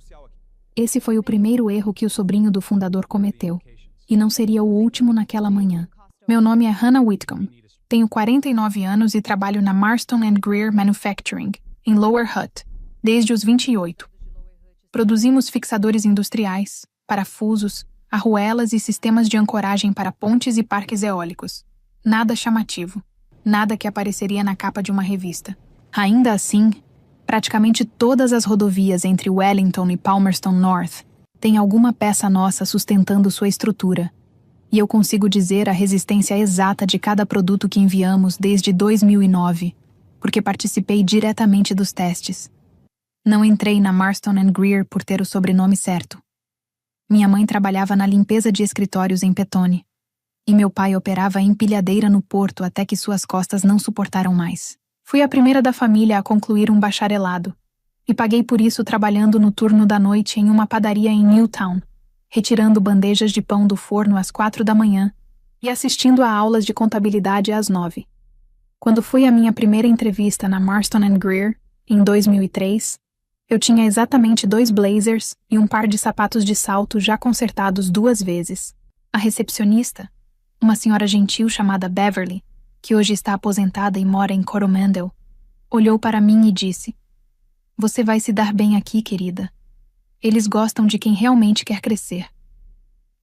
Esse foi o primeiro erro que o sobrinho do fundador cometeu, e não seria o último naquela manhã. Meu nome é Hannah Whitcomb. Tenho 49 anos e trabalho na Marston & Greer Manufacturing, em Lower Hutt, desde os 28. Produzimos fixadores industriais, parafusos, arruelas e sistemas de ancoragem para pontes e parques eólicos. Nada chamativo. Nada que apareceria na capa de uma revista. Ainda assim, praticamente todas as rodovias entre Wellington e Palmerston North têm alguma peça nossa sustentando sua estrutura. E eu consigo dizer a resistência exata de cada produto que enviamos desde 2009, porque participei diretamente dos testes. Não entrei na Marston & Greer por ter o sobrenome certo. Minha mãe trabalhava na limpeza de escritórios em Petone, e meu pai operava a empilhadeira no porto até que suas costas não suportaram mais. Fui a primeira da família a concluir um bacharelado, e paguei por isso trabalhando no turno da noite em uma padaria em Newtown, retirando bandejas de pão do forno às 4 da manhã e assistindo a aulas de contabilidade às 9. Quando fui à minha primeira entrevista na Marston & Greer, em 2003, eu tinha exatamente 2 blazers e um par de sapatos de salto já consertados 2 vezes. A recepcionista, uma senhora gentil chamada Beverly, que hoje está aposentada e mora em Coromandel, olhou para mim e disse: "Você vai se dar bem aqui, querida. Eles gostam de quem realmente quer crescer."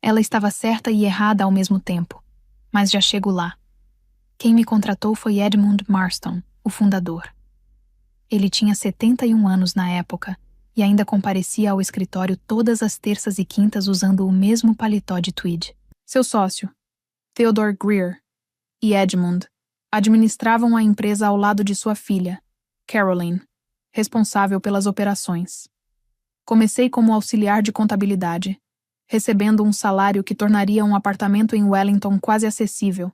Ela estava certa e errada ao mesmo tempo, mas já chego lá. Quem me contratou foi Edmund Marston, o fundador. Ele tinha 71 anos na época e ainda comparecia ao escritório todas as terças e quintas usando o mesmo paletó de tweed. Seu sócio, Theodore Greer, e Edmund administravam a empresa ao lado de sua filha, Caroline, responsável pelas operações. Comecei como auxiliar de contabilidade, recebendo um salário que tornaria um apartamento em Wellington quase acessível,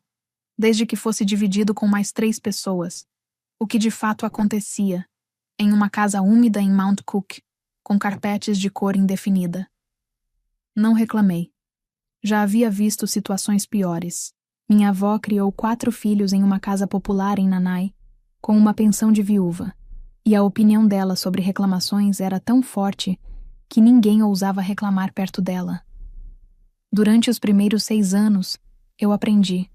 desde que fosse dividido com mais 3 pessoas, o que de fato acontecia, em uma casa úmida em Mount Cook, com carpetes de cor indefinida. Não reclamei. Já havia visto situações piores. Minha avó criou 4 filhos em uma casa popular em Nanai, com uma pensão de viúva, e a opinião dela sobre reclamações era tão forte que ninguém ousava reclamar perto dela. Durante os primeiros 6 anos, eu aprendi.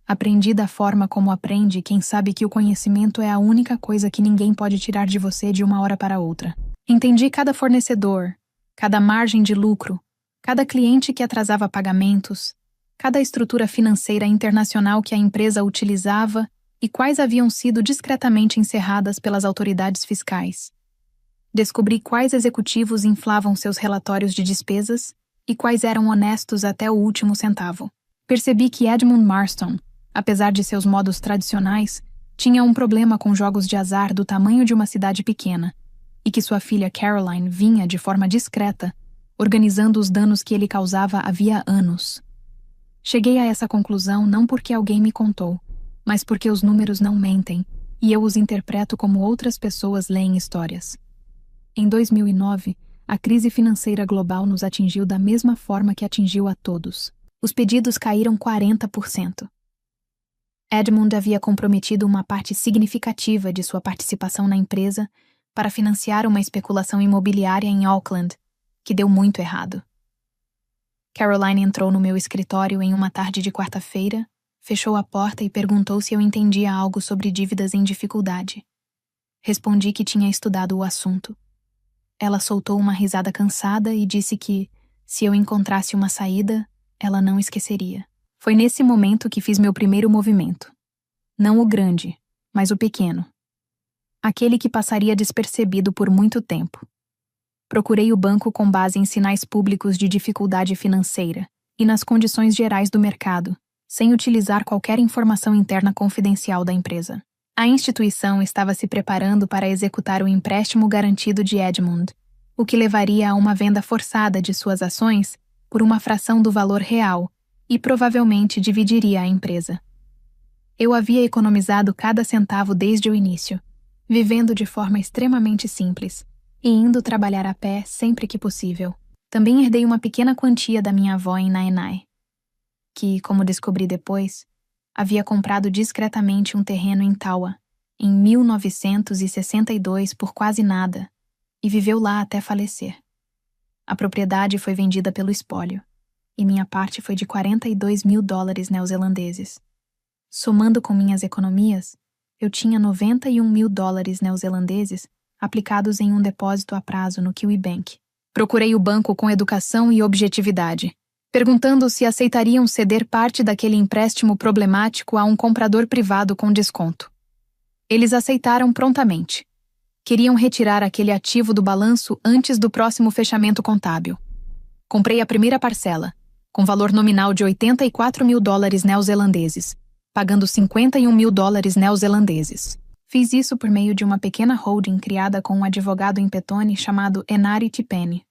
Aprendi da forma como aprende quem sabe que o conhecimento é a única coisa que ninguém pode tirar de você de uma hora para outra. Entendi cada fornecedor, cada margem de lucro, cada cliente que atrasava pagamentos, cada estrutura financeira internacional que a empresa utilizava e quais haviam sido discretamente encerradas pelas autoridades fiscais. Descobri quais executivos inflavam seus relatórios de despesas e quais eram honestos até o último centavo. Percebi que Edmund Marston, apesar de seus modos tradicionais, tinha um problema com jogos de azar do tamanho de uma cidade pequena, e que sua filha Caroline vinha de forma discreta, organizando os danos que ele causava havia anos. Cheguei a essa conclusão não porque alguém me contou, mas porque os números não mentem, e eu os interpreto como outras pessoas leem histórias. Em 2009, a crise financeira global nos atingiu da mesma forma que atingiu a todos. Os pedidos caíram 40%. Edmund havia comprometido uma parte significativa de sua participação na empresa para financiar uma especulação imobiliária em Auckland, que deu muito errado. Caroline entrou no meu escritório em uma tarde de quarta-feira, fechou a porta e perguntou se eu entendia algo sobre dívidas em dificuldade. Respondi que tinha estudado o assunto. Ela soltou uma risada cansada e disse que, se eu encontrasse uma saída, ela não esqueceria. Foi nesse momento que fiz meu primeiro movimento. Não o grande, mas o pequeno. Aquele que passaria despercebido por muito tempo. Procurei o banco com base em sinais públicos de dificuldade financeira e nas condições gerais do mercado, sem utilizar qualquer informação interna confidencial da empresa. A instituição estava se preparando para executar o empréstimo garantido de Edmund, o que levaria a uma venda forçada de suas ações por uma fração do valor real e provavelmente dividiria a empresa. Eu havia economizado cada centavo desde o início, vivendo de forma extremamente simples e indo trabalhar a pé sempre que possível. Também herdei uma pequena quantia da minha avó em Nainai, que, como descobri depois, havia comprado discretamente um terreno em Tawa, em 1962 por quase nada, e viveu lá até falecer. A propriedade foi vendida pelo espólio, e minha parte foi de $42.000 neozelandeses. Somando com minhas economias, eu tinha $91.000 neozelandeses aplicados em um depósito a prazo no Kiwi Bank. Procurei o banco com educação e objetividade, perguntando se aceitariam ceder parte daquele empréstimo problemático a um comprador privado com desconto. Eles aceitaram prontamente. Queriam retirar aquele ativo do balanço antes do próximo fechamento contábil. Comprei a primeira parcela, com valor nominal de 84 mil dólares neozelandeses, pagando 51 mil dólares neozelandeses. Fiz isso por meio de uma pequena holding criada com um advogado em Petone chamado Enari Tipene,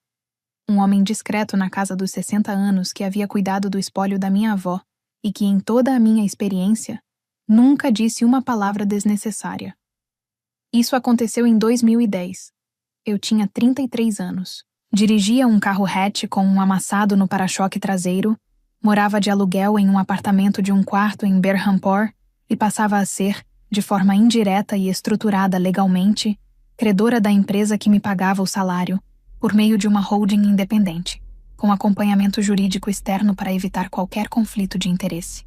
um homem discreto na casa dos 60 anos que havia cuidado do espólio da minha avó e que, em toda a minha experiência, nunca disse uma palavra desnecessária. Isso aconteceu em 2010. Eu tinha 33 anos. Dirigia um carro hatch com um amassado no para-choque traseiro, morava de aluguel em um apartamento de um quarto em Berhampore e passava a ser, de forma indireta e estruturada legalmente, credora da empresa que me pagava o salário, por meio de uma holding independente, com acompanhamento jurídico externo para evitar qualquer conflito de interesse.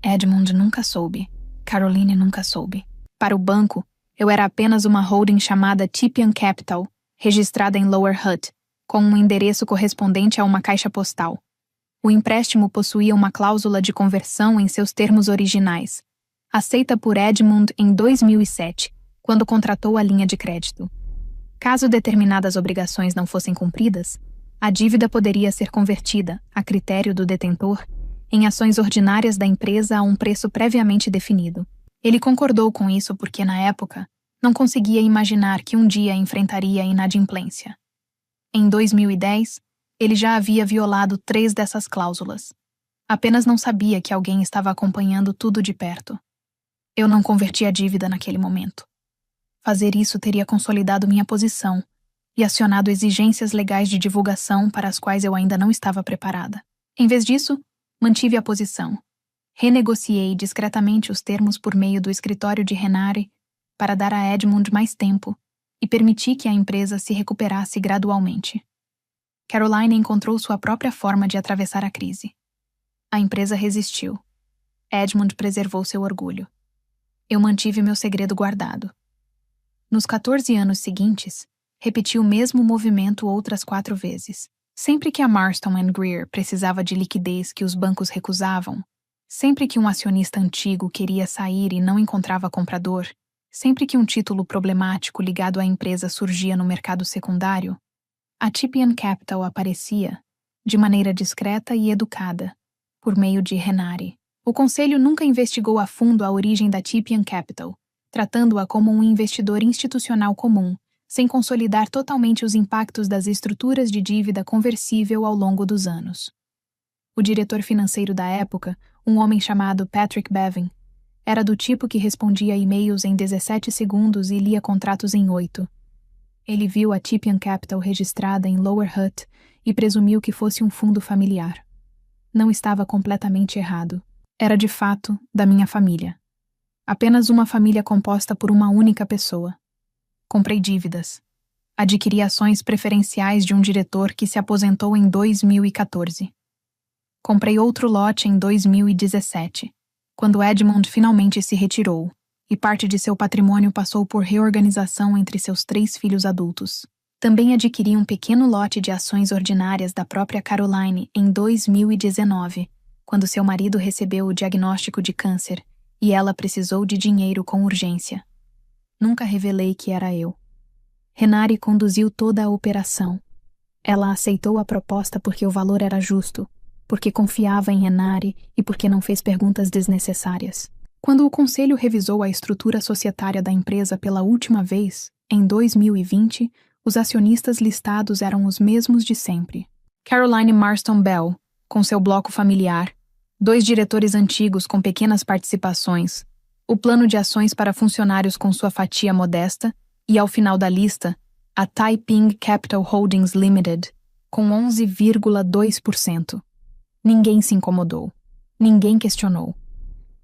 Edmund nunca soube. Caroline nunca soube. Para o banco, eu era apenas uma holding chamada Tipian Capital, registrada em Lower Hutt, com um endereço correspondente a uma caixa postal. O empréstimo possuía uma cláusula de conversão em seus termos originais, aceita por Edmund em 2007, quando contratou a linha de crédito. Caso determinadas obrigações não fossem cumpridas, a dívida poderia ser convertida, a critério do detentor, em ações ordinárias da empresa a um preço previamente definido. Ele concordou com isso porque, na época, não conseguia imaginar que um dia enfrentaria a inadimplência. Em 2010, ele já havia violado 3 dessas cláusulas. Apenas não sabia que alguém estava acompanhando tudo de perto. Eu não converti a dívida naquele momento. Fazer isso teria consolidado minha posição e acionado exigências legais de divulgação para as quais eu ainda não estava preparada. Em vez disso, mantive a posição. Renegociei discretamente os termos por meio do escritório de Renari para dar a Edmund mais tempo e permitir que a empresa se recuperasse gradualmente. Caroline encontrou sua própria forma de atravessar a crise. A empresa resistiu. Edmund preservou seu orgulho. Eu mantive meu segredo guardado. Nos 14 anos seguintes, repeti o mesmo movimento outras 4 vezes. Sempre que a Marston & Greer precisava de liquidez que os bancos recusavam, sempre que um acionista antigo queria sair e não encontrava comprador, sempre que um título problemático ligado à empresa surgia no mercado secundário, a Tipian Capital aparecia, de maneira discreta e educada, por meio de Renari. O conselho nunca investigou a fundo a origem da Tipian Capital, tratando-a como um investidor institucional comum, sem consolidar totalmente os impactos das estruturas de dívida conversível ao longo dos anos. O diretor financeiro da época, um homem chamado Patrick Bevin, era do tipo que respondia e-mails em 17 segundos e lia contratos em 8. Ele viu a Tipian Capital registrada em Lower Hutt e presumiu que fosse um fundo familiar. Não estava completamente errado. Era, de fato, da minha família. Apenas uma família composta por uma única pessoa. Comprei dívidas. Adquiri ações preferenciais de um diretor que se aposentou em 2014. Comprei outro lote em 2017, quando Edmund finalmente se retirou, e parte de seu patrimônio passou por reorganização entre seus 3 filhos adultos. Também adquiri um pequeno lote de ações ordinárias da própria Caroline em 2019, quando seu marido recebeu o diagnóstico de câncer e ela precisou de dinheiro com urgência. Nunca revelei que era eu. Renari conduziu toda a operação. Ela aceitou a proposta porque o valor era justo, porque confiava em Renari e porque não fez perguntas desnecessárias. Quando o conselho revisou a estrutura societária da empresa pela última vez, em 2020, os acionistas listados eram os mesmos de sempre. Caroline Marston Bell, com seu bloco familiar, 2 diretores antigos com pequenas participações, o plano de ações para funcionários com sua fatia modesta e, ao final da lista, a Taiping Capital Holdings Limited, com 11,2%. Ninguém se incomodou. Ninguém questionou.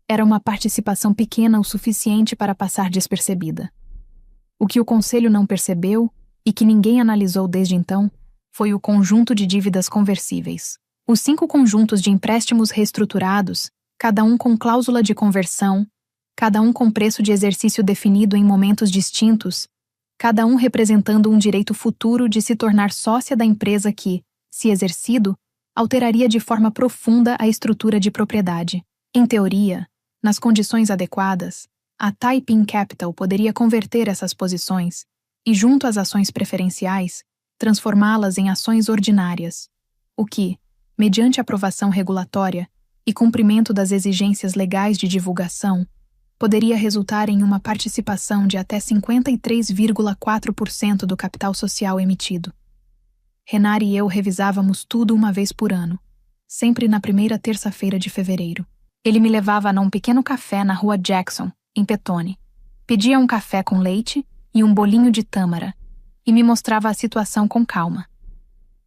Era uma participação pequena o suficiente para passar despercebida. O que o conselho não percebeu, e que ninguém analisou desde então, foi o conjunto de dívidas conversíveis. Os 5 conjuntos de empréstimos reestruturados, cada um com cláusula de conversão, cada um com preço de exercício definido em momentos distintos, cada um representando um direito futuro de se tornar sócia da empresa que, se exercido, alteraria de forma profunda a estrutura de propriedade. Em teoria, nas condições adequadas, a Taiping Capital poderia converter essas posições e, junto às ações preferenciais, transformá-las em ações ordinárias, o que, mediante aprovação regulatória e cumprimento das exigências legais de divulgação, poderia resultar em uma participação de até 53,4% do capital social emitido. Renard e eu revisávamos tudo uma vez por ano, sempre na primeira terça-feira de fevereiro. Ele me levava a um pequeno café na rua Jackson, em Petone. Pedia um café com leite e um bolinho de tâmara, e me mostrava a situação com calma.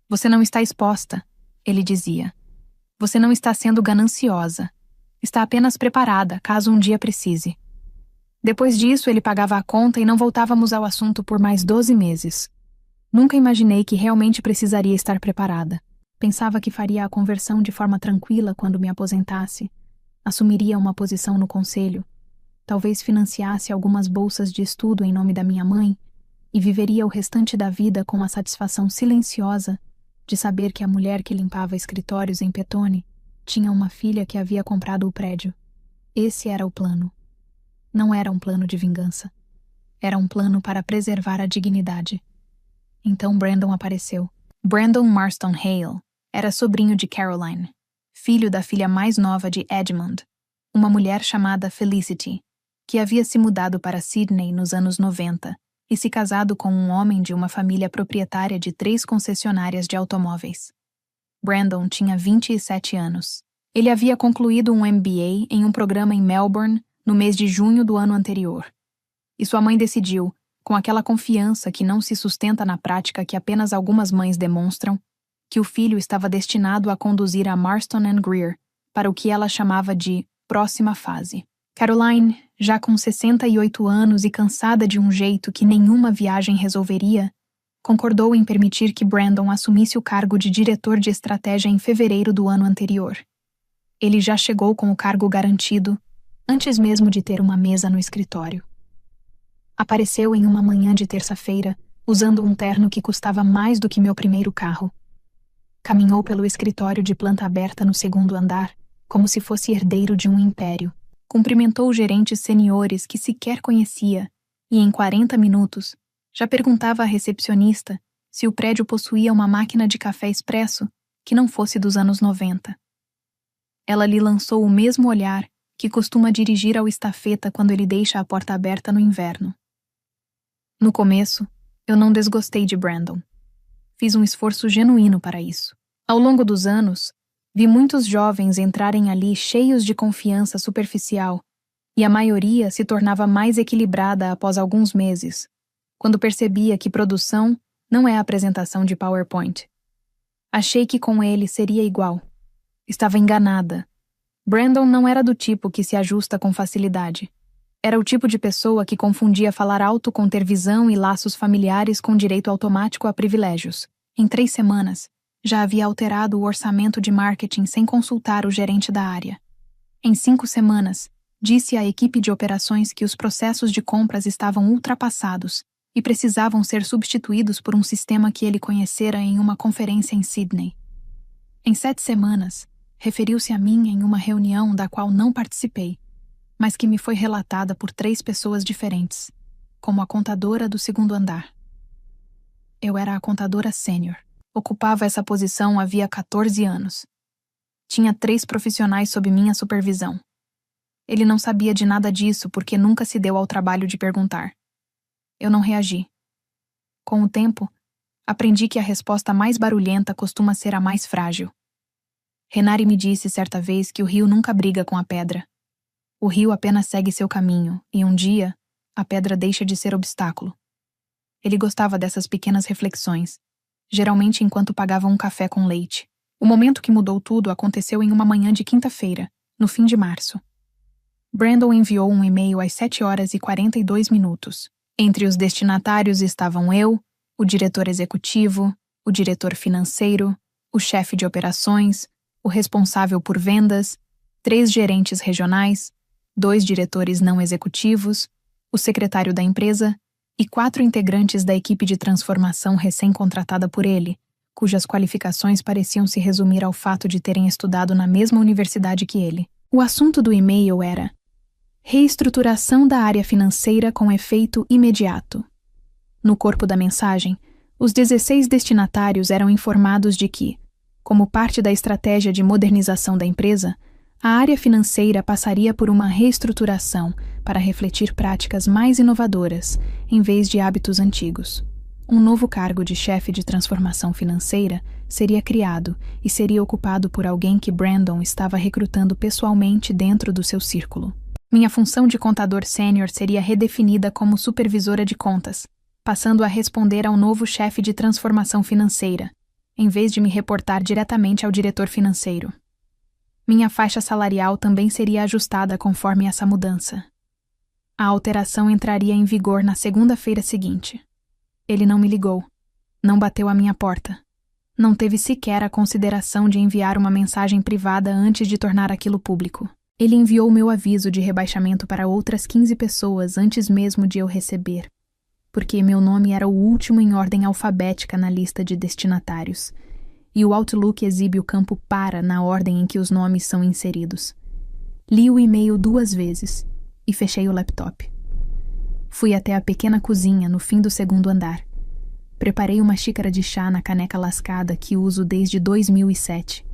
Você não está exposta, ele dizia. Você não está sendo gananciosa. Está apenas preparada, caso um dia precise. Depois disso, ele pagava a conta e não voltávamos ao assunto por mais 12 meses. Nunca imaginei que realmente precisaria estar preparada. Pensava que faria a conversão de forma tranquila quando me aposentasse. Assumiria uma posição no conselho. Talvez financiasse algumas bolsas de estudo em nome da minha mãe e viveria o restante da vida com a satisfação silenciosa de saber que a mulher que limpava escritórios em Petone tinha uma filha que havia comprado o prédio. Esse era o plano. Não era um plano de vingança. Era um plano para preservar a dignidade. Então Brandon apareceu. Brandon Marston Hale era sobrinho de Caroline, filho da filha mais nova de Edmund, uma mulher chamada Felicity, que havia se mudado para Sydney nos anos 90 e se casado com um homem de uma família proprietária de 3 concessionárias de automóveis. Brandon tinha 27 anos. Ele havia concluído um MBA em um programa em Melbourne no mês de junho do ano anterior. E sua mãe decidiu, com aquela confiança que não se sustenta na prática que apenas algumas mães demonstram, que o filho estava destinado a conduzir a Marston & Greer para o que ela chamava de próxima fase. Caroline, já com 68 anos e cansada de um jeito que nenhuma viagem resolveria, concordou em permitir que Brandon assumisse o cargo de diretor de estratégia em fevereiro do ano anterior. Ele já chegou com o cargo garantido, antes mesmo de ter uma mesa no escritório. Apareceu em uma manhã de terça-feira, usando um terno que custava mais do que meu primeiro carro. Caminhou pelo escritório de planta aberta no 2º andar, como se fosse herdeiro de um império. Cumprimentou gerentes seniores que sequer conhecia e, em 40 minutos, já perguntava à recepcionista se o prédio possuía uma máquina de café expresso que não fosse dos anos 90. Ela lhe lançou o mesmo olhar que costuma dirigir ao estafeta quando ele deixa a porta aberta no inverno. No começo, eu não desgostei de Brandon. Fiz um esforço genuíno para isso. Ao longo dos anos, vi muitos jovens entrarem ali cheios de confiança superficial, e a maioria se tornava mais equilibrada após alguns meses, quando percebia que produção não é apresentação de PowerPoint. Achei que com ele seria igual. Estava enganada. Brandon não era do tipo que se ajusta com facilidade. Era o tipo de pessoa que confundia falar alto com ter visão e laços familiares com direito automático a privilégios. Em 3 semanas, já havia alterado o orçamento de marketing sem consultar o gerente da área. Em 5 semanas, disse à equipe de operações que os processos de compras estavam ultrapassados e precisavam ser substituídos por um sistema que ele conhecera em uma conferência em Sydney. Em 7 semanas, referiu-se a mim em uma reunião da qual não participei, mas que me foi relatada por 3 pessoas diferentes, como a contadora do 2º andar. Eu era a contadora sênior. Ocupava essa posição havia 14 anos. Tinha 3 profissionais sob minha supervisão. Ele não sabia de nada disso porque nunca se deu ao trabalho de perguntar. Eu não reagi. Com o tempo, aprendi que a resposta mais barulhenta costuma ser a mais frágil. Renard me disse certa vez que o rio nunca briga com a pedra. O rio apenas segue seu caminho e um dia, a pedra deixa de ser obstáculo. Ele gostava dessas pequenas reflexões, geralmente enquanto pagava um café com leite. O momento que mudou tudo aconteceu em uma manhã de quinta-feira, no fim de março. Brandon enviou um e-mail às 7h42. Entre os destinatários estavam eu, o diretor executivo, o diretor financeiro, o chefe de operações, o responsável por vendas, 3 gerentes regionais, 2 diretores não executivos, o secretário da empresa e 4 integrantes da equipe de transformação recém-contratada por ele, cujas qualificações pareciam se resumir ao fato de terem estudado na mesma universidade que ele. O assunto do e-mail era reestruturação da área financeira com efeito imediato. No corpo da mensagem, os 16 destinatários eram informados de que, Como parte da estratégia de modernização da empresa, a área financeira passaria por uma reestruturação para refletir práticas mais inovadoras, em vez de hábitos antigos. Um novo cargo de chefe de transformação financeira seria criado e seria ocupado por alguém que Brandon estava recrutando pessoalmente dentro do seu círculo. Minha função de contador sênior seria redefinida como supervisora de contas, passando a responder ao novo chefe de transformação financeira, em vez de me reportar diretamente ao diretor financeiro. Minha faixa salarial também seria ajustada conforme essa mudança. A alteração entraria em vigor na segunda-feira seguinte. Ele não me ligou, não bateu à minha porta, não teve sequer a consideração de enviar uma mensagem privada antes de tornar aquilo público. Ele enviou meu aviso de rebaixamento para outras 15 pessoas antes mesmo de eu receber, porque meu nome era o último em ordem alfabética na lista de destinatários, e o Outlook exibe o campo para na ordem em que os nomes são inseridos. Li o e-mail 2 vezes e fechei o laptop. Fui até a pequena cozinha no fim do 2º andar. Preparei uma xícara de chá na caneca lascada que uso desde 2007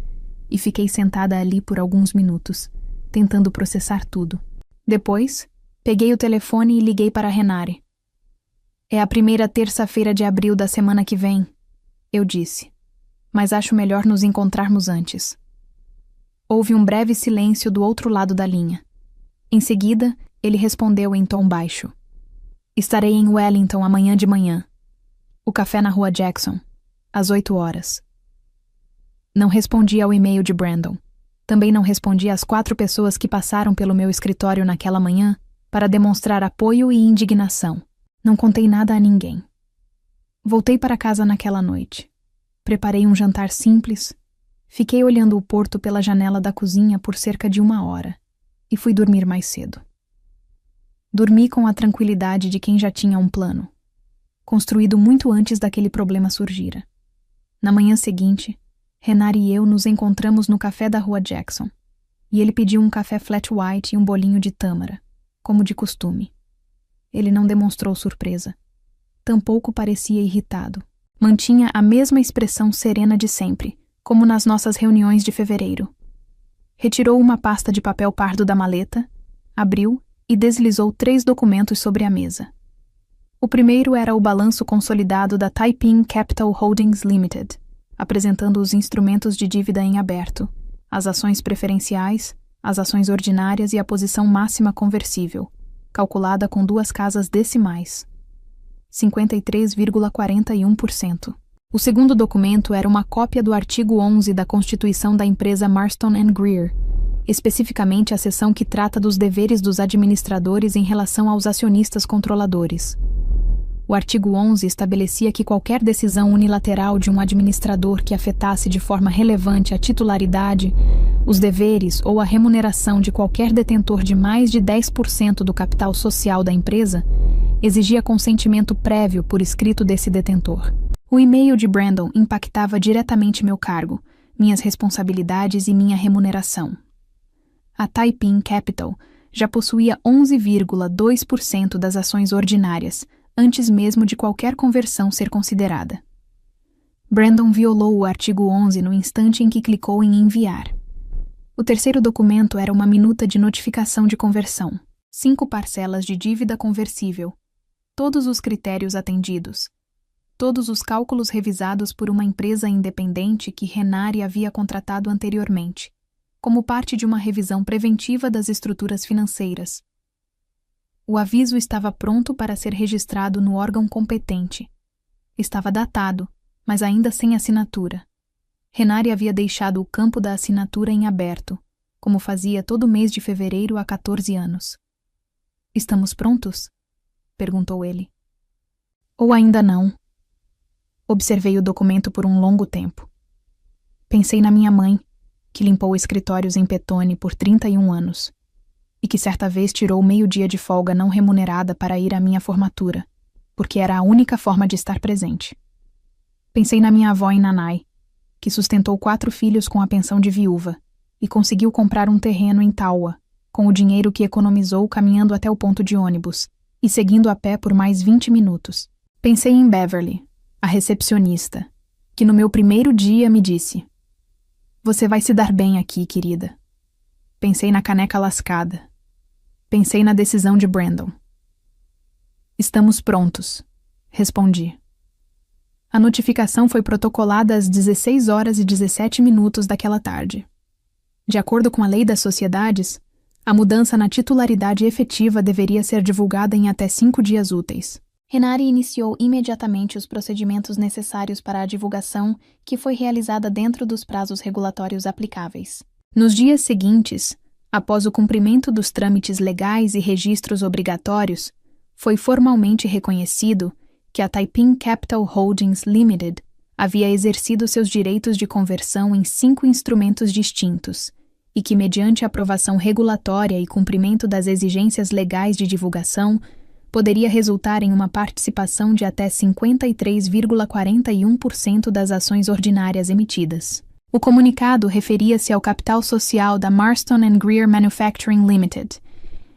e fiquei sentada ali por alguns minutos, tentando processar tudo. Depois, peguei o telefone e liguei para Renare. É a primeira terça-feira de abril da semana que vem, eu disse. Mas acho melhor nos encontrarmos antes. Houve um breve silêncio do outro lado da linha. Em seguida, ele respondeu em tom baixo. Estarei em Wellington amanhã de manhã. O café na rua Jackson, às 8 horas. Não respondi ao e-mail de Brandon. Também não respondi às 4 pessoas que passaram pelo meu escritório naquela manhã para demonstrar apoio e indignação. Não contei nada a ninguém. Voltei para casa naquela noite. Preparei um jantar simples, fiquei olhando o porto pela janela da cozinha por cerca de 1 hora e fui dormir mais cedo. Dormi com a tranquilidade de quem já tinha um plano, construído muito antes daquele problema surgira. Na manhã seguinte, Renare e eu nos encontramos no café da rua Jackson, e ele pediu um café flat white e um bolinho de tâmara, como de costume. Ele não demonstrou surpresa. Tampouco parecia irritado. Mantinha a mesma expressão serena de sempre, como nas nossas reuniões de fevereiro. Retirou uma pasta de papel pardo da maleta, abriu e deslizou 3 documentos sobre a mesa. O primeiro era o balanço consolidado da Taiping Capital Holdings Limited, apresentando os instrumentos de dívida em aberto, as ações preferenciais, as ações ordinárias e a posição máxima conversível, calculada com 2 casas decimais. 53,41%. O segundo documento era uma cópia do artigo 11 da Constituição da empresa Marston & Greer, especificamente a seção que trata dos deveres dos administradores em relação aos acionistas controladores. O artigo 11 estabelecia que qualquer decisão unilateral de um administrador que afetasse de forma relevante a titularidade, os deveres ou a remuneração de qualquer detentor de mais de 10% do capital social da empresa exigia consentimento prévio por escrito desse detentor. O e-mail de Brandon impactava diretamente meu cargo, minhas responsabilidades e minha remuneração. A Taiping Capital já possuía 11,2% das ações ordinárias, antes mesmo de qualquer conversão ser considerada. Brandon violou o artigo 11 no instante em que clicou em enviar. O terceiro documento era uma minuta de notificação de conversão. 5 parcelas de dívida conversível. Todos os critérios atendidos. Todos os cálculos revisados por uma empresa independente que Renare havia contratado anteriormente, como parte de uma revisão preventiva das estruturas financeiras. O aviso estava pronto para ser registrado no órgão competente. Estava datado, mas ainda sem assinatura. Renare havia deixado o campo da assinatura em aberto, como fazia todo mês de fevereiro há 14 anos. "Estamos prontos?" perguntou ele. "Ou ainda não?" Observei o documento por um longo tempo. Pensei na minha mãe, que limpou escritórios em Petone por 31 anos, e que certa vez tirou meio-dia de folga não remunerada para ir à minha formatura, porque era a única forma de estar presente. Pensei na minha avó em Nanai, que sustentou 4 filhos com a pensão de viúva, e conseguiu comprar um terreno em Taua, com o dinheiro que economizou caminhando até o ponto de ônibus, e seguindo a pé por mais 20 minutos. Pensei em Beverly, a recepcionista, que no meu primeiro dia me disse: Você vai se dar bem aqui, querida. Pensei na caneca lascada. Pensei na decisão de Brandon. Estamos prontos, respondi. A notificação foi protocolada às 16h17 daquela tarde. De acordo com a lei das sociedades, a mudança na titularidade efetiva deveria ser divulgada em até 5 dias úteis. Renari iniciou imediatamente os procedimentos necessários para a divulgação, que foi realizada dentro dos prazos regulatórios aplicáveis. Nos dias seguintes, após o cumprimento dos trâmites legais e registros obrigatórios, foi formalmente reconhecido que a Taiping Capital Holdings Limited havia exercido seus direitos de conversão em 5 instrumentos distintos e que, mediante aprovação regulatória e cumprimento das exigências legais de divulgação, poderia resultar em uma participação de até 53,41% das ações ordinárias emitidas. O comunicado referia-se ao capital social da Marston & Greer Manufacturing Limited.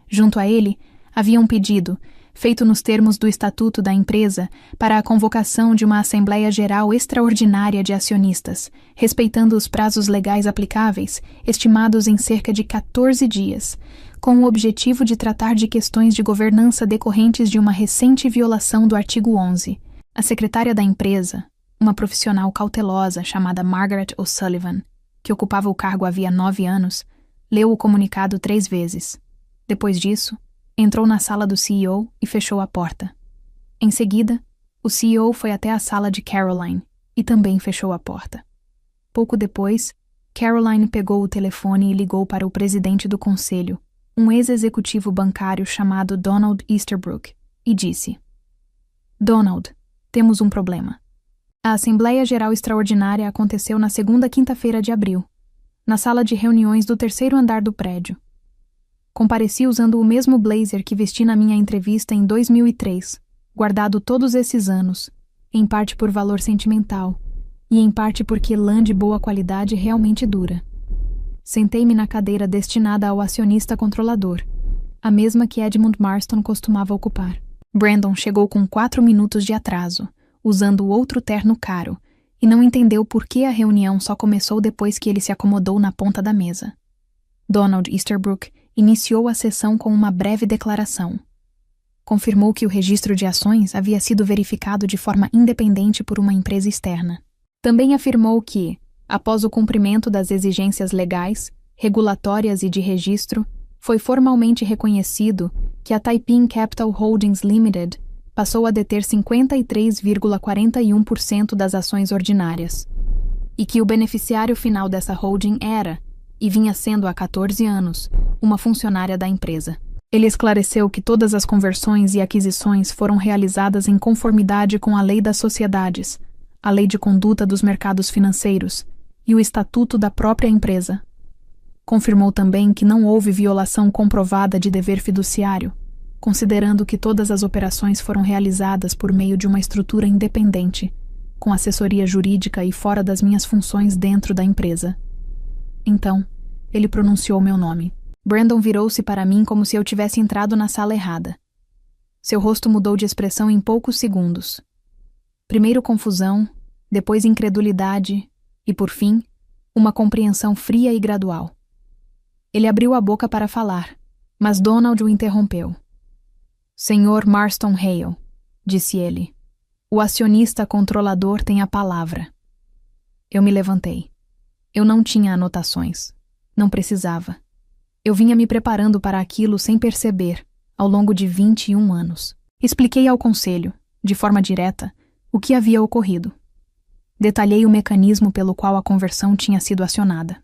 Junto a ele, havia um pedido, feito nos termos do Estatuto da empresa, para a convocação de uma Assembleia Geral Extraordinária de Acionistas, respeitando os prazos legais aplicáveis, estimados em cerca de 14 dias, com o objetivo de tratar de questões de governança decorrentes de uma recente violação do artigo 11. A secretária da empresa, uma profissional cautelosa chamada Margaret O'Sullivan, que ocupava o cargo havia 9 anos, leu o comunicado 3 vezes. Depois disso, entrou na sala do CEO e fechou a porta. Em seguida, o CEO foi até a sala de Caroline e também fechou a porta. Pouco depois, Caroline pegou o telefone e ligou para o presidente do conselho, um ex-executivo bancário chamado Donald Easterbrook, e disse: Donald, temos um problema. A Assembleia Geral Extraordinária aconteceu na segunda quinta-feira de abril, na sala de reuniões do 3º andar do prédio. Compareci usando o mesmo blazer que vesti na minha entrevista em 2003, guardado todos esses anos, em parte por valor sentimental, e em parte porque lã de boa qualidade realmente dura. Sentei-me na cadeira destinada ao acionista controlador, a mesma que Edmund Marston costumava ocupar. Brandon chegou com 4 minutos de atraso, usando outro terno caro, e não entendeu por que a reunião só começou depois que ele se acomodou na ponta da mesa. Donald Easterbrook iniciou a sessão com uma breve declaração. Confirmou que o registro de ações havia sido verificado de forma independente por uma empresa externa. Também afirmou que, após o cumprimento das exigências legais, regulatórias e de registro, foi formalmente reconhecido que a Taiping Capital Holdings Limited passou a deter 53,41% das ações ordinárias, e que o beneficiário final dessa holding era, e vinha sendo há 14 anos, uma funcionária da empresa. Ele esclareceu que todas as conversões e aquisições foram realizadas em conformidade com a Lei das Sociedades, a Lei de Conduta dos Mercados Financeiros e o Estatuto da própria empresa. Confirmou também que não houve violação comprovada de dever fiduciário, considerando que todas as operações foram realizadas por meio de uma estrutura independente, com assessoria jurídica e fora das minhas funções dentro da empresa. Então, ele pronunciou meu nome. Brandon virou-se para mim como se eu tivesse entrado na sala errada. Seu rosto mudou de expressão em poucos segundos. Primeiro confusão, depois incredulidade e, por fim, uma compreensão fria e gradual. Ele abriu a boca para falar, mas Donald o interrompeu. Senhor Marston Hale, disse ele, o acionista controlador tem a palavra. Eu me levantei. Eu não tinha anotações. Não precisava. Eu vinha me preparando para aquilo sem perceber, ao longo de 21 anos. Expliquei ao conselho, de forma direta, o que havia ocorrido. Detalhei o mecanismo pelo qual a conversão tinha sido acionada.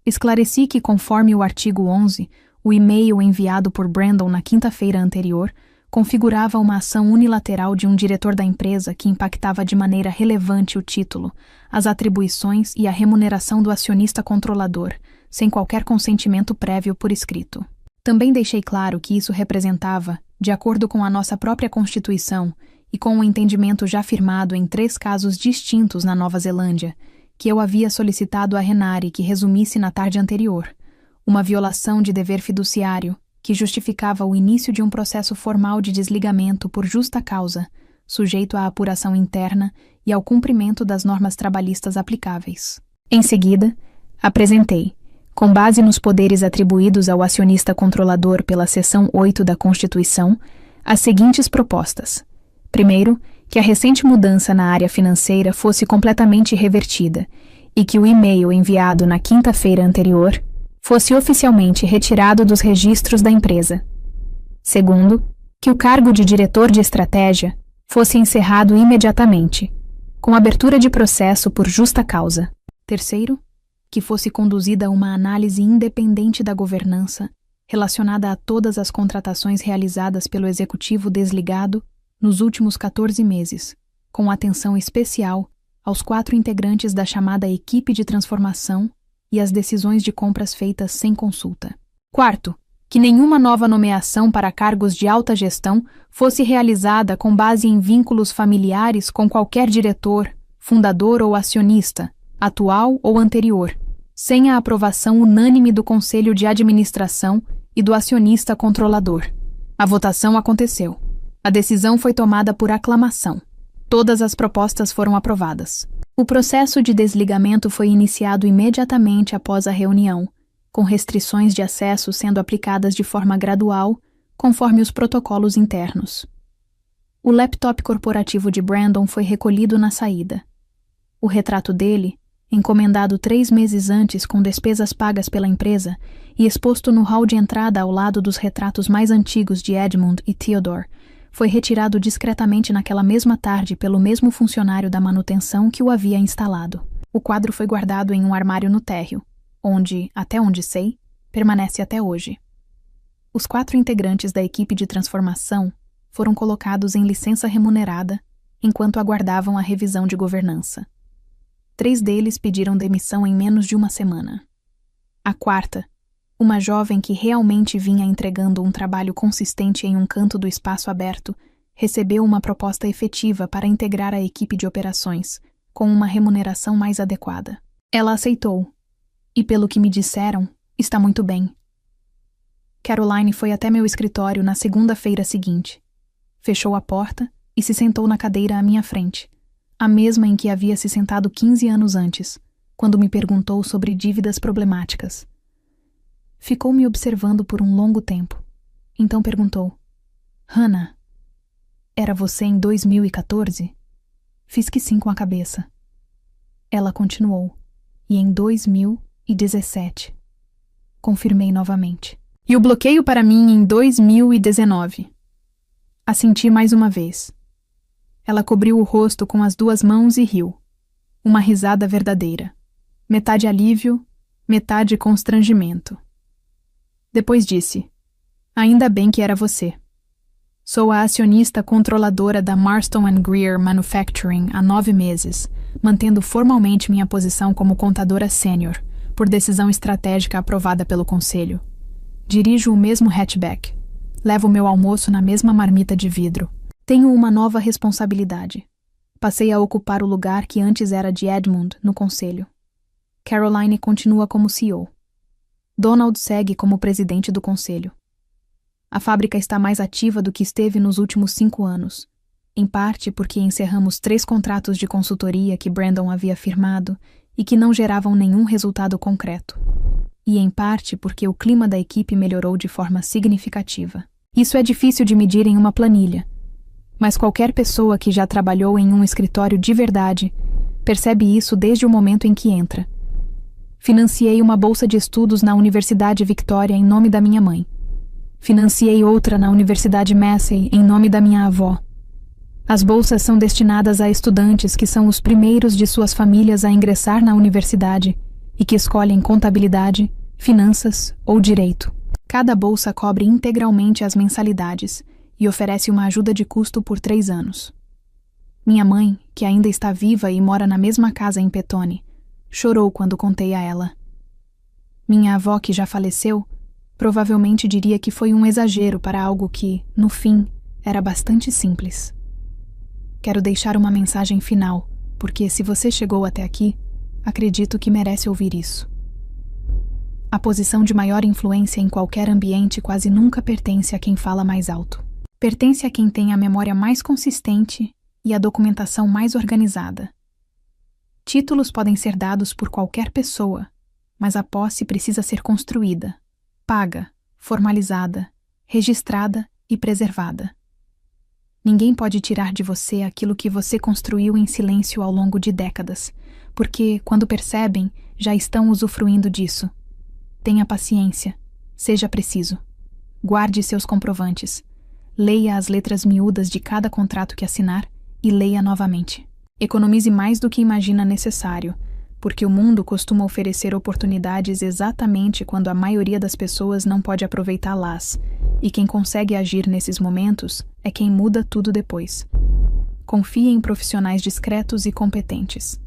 Esclareci que, conforme o artigo 11, o e-mail enviado por Brandon na quinta-feira anterior configurava uma ação unilateral de um diretor da empresa que impactava de maneira relevante o título, as atribuições e a remuneração do acionista controlador, sem qualquer consentimento prévio por escrito. Também deixei claro que isso representava, de acordo com a nossa própria Constituição e com o entendimento já firmado em 3 casos distintos na Nova Zelândia, que eu havia solicitado a Renari que resumisse na tarde anterior, uma violação de dever fiduciário que justificava o início de um processo formal de desligamento por justa causa, sujeito à apuração interna e ao cumprimento das normas trabalhistas aplicáveis. Em seguida, apresentei, com base nos poderes atribuídos ao acionista controlador pela seção 8 da Constituição, as seguintes propostas. Primeiro, que a recente mudança na área financeira fosse completamente revertida e que o e-mail enviado na quinta-feira anterior fosse oficialmente retirado dos registros da empresa. Segundo, que o cargo de diretor de estratégia fosse encerrado imediatamente, com abertura de processo por justa causa. Terceiro, que fosse conduzida uma análise independente da governança relacionada a todas as contratações realizadas pelo executivo desligado nos últimos 14 meses, com atenção especial aos 4 integrantes da chamada equipe de transformação e as decisões de compras feitas sem consulta. Quarto, que nenhuma nova nomeação para cargos de alta gestão fosse realizada com base em vínculos familiares com qualquer diretor, fundador ou acionista, atual ou anterior, sem a aprovação unânime do Conselho de Administração e do acionista controlador. A votação aconteceu. A decisão foi tomada por aclamação. Todas as propostas foram aprovadas. O processo de desligamento foi iniciado imediatamente após a reunião, com restrições de acesso sendo aplicadas de forma gradual, conforme os protocolos internos. O laptop corporativo de Brandon foi recolhido na saída. O retrato dele, encomendado 3 meses antes com despesas pagas pela empresa e exposto no hall de entrada ao lado dos retratos mais antigos de Edmund e Theodore, foi retirado discretamente naquela mesma tarde pelo mesmo funcionário da manutenção que o havia instalado. O quadro foi guardado em um armário no térreo, onde, até onde sei, permanece até hoje. Os 4 integrantes da equipe de transformação foram colocados em licença remunerada enquanto aguardavam a revisão de governança. 3 deles pediram demissão em menos de uma semana. A quarta, uma jovem que realmente vinha entregando um trabalho consistente em um canto do espaço aberto, recebeu uma proposta efetiva para integrar a equipe de operações, com uma remuneração mais adequada. Ela aceitou, e pelo que me disseram, está muito bem. Caroline foi até meu escritório na segunda-feira seguinte. Fechou a porta e se sentou na cadeira à minha frente, a mesma em que havia se sentado 15 anos antes, quando me perguntou sobre dívidas problemáticas. Ficou me observando por um longo tempo. Então perguntou: Hannah, era você em 2014? Fiz que sim com a cabeça. Ela continuou: e em 2017. Confirmei novamente. E o bloqueio para mim em 2019. Assenti mais uma vez. Ela cobriu o rosto com as 2 mãos e riu. Uma risada verdadeira. Metade alívio, metade constrangimento. Depois disse: ainda bem que era você. Sou a acionista controladora da Marston & Greer Manufacturing há 9 meses, mantendo formalmente minha posição como contadora sênior, por decisão estratégica aprovada pelo Conselho. Dirijo o mesmo hatchback. Levo meu almoço na mesma marmita de vidro. Tenho uma nova responsabilidade. Passei a ocupar o lugar que antes era de Edmund no Conselho. Caroline continua como CEO. Donald segue como presidente do Conselho. A fábrica está mais ativa do que esteve nos últimos 5 anos, em parte porque encerramos 3 contratos de consultoria que Brandon havia firmado e que não geravam nenhum resultado concreto, e em parte porque o clima da equipe melhorou de forma significativa. Isso é difícil de medir em uma planilha, mas qualquer pessoa que já trabalhou em um escritório de verdade percebe isso desde o momento em que entra. Financiei uma bolsa de estudos na Universidade Victoria em nome da minha mãe. Financiei outra na Universidade Massey em nome da minha avó. As bolsas são destinadas a estudantes que são os primeiros de suas famílias a ingressar na universidade e que escolhem contabilidade, finanças ou direito. Cada bolsa cobre integralmente as mensalidades e oferece uma ajuda de custo por 3 anos. Minha mãe, que ainda está viva e mora na mesma casa em Petone, chorou quando contei a ela. Minha avó, que já faleceu, provavelmente diria que foi um exagero para algo que, no fim, era bastante simples. Quero deixar uma mensagem final, porque se você chegou até aqui, acredito que merece ouvir isso. A posição de maior influência em qualquer ambiente quase nunca pertence a quem fala mais alto. Pertence a quem tem a memória mais consistente e a documentação mais organizada. Títulos podem ser dados por qualquer pessoa, mas a posse precisa ser construída, paga, formalizada, registrada e preservada. Ninguém pode tirar de você aquilo que você construiu em silêncio ao longo de décadas, porque, quando percebem, já estão usufruindo disso. Tenha paciência, seja preciso. Guarde seus comprovantes. Leia as letras miúdas de cada contrato que assinar e leia novamente. Economize mais do que imagina necessário, porque o mundo costuma oferecer oportunidades exatamente quando a maioria das pessoas não pode aproveitá-las, e quem consegue agir nesses momentos é quem muda tudo depois. Confie em profissionais discretos e competentes.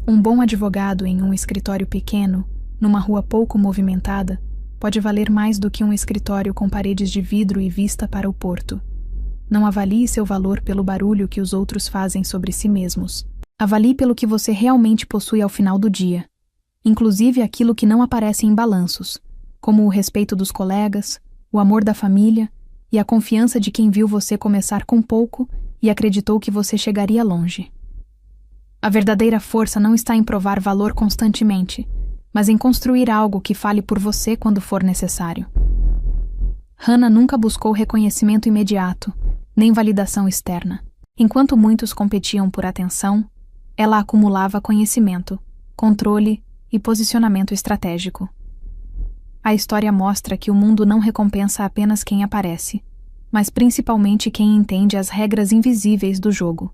Um bom advogado em um escritório pequeno, numa rua pouco movimentada, pode valer mais do que um escritório com paredes de vidro e vista para o porto. Não avalie seu valor pelo barulho que os outros fazem sobre si mesmos. Avalie pelo que você realmente possui ao final do dia, inclusive aquilo que não aparece em balanços, como o respeito dos colegas, o amor da família e a confiança de quem viu você começar com pouco e acreditou que você chegaria longe. A verdadeira força não está em provar valor constantemente, mas em construir algo que fale por você quando for necessário. Hannah nunca buscou reconhecimento imediato, nem validação externa. Enquanto muitos competiam por atenção, ela acumulava conhecimento, controle e posicionamento estratégico. A história mostra que o mundo não recompensa apenas quem aparece, mas principalmente quem entende as regras invisíveis do jogo.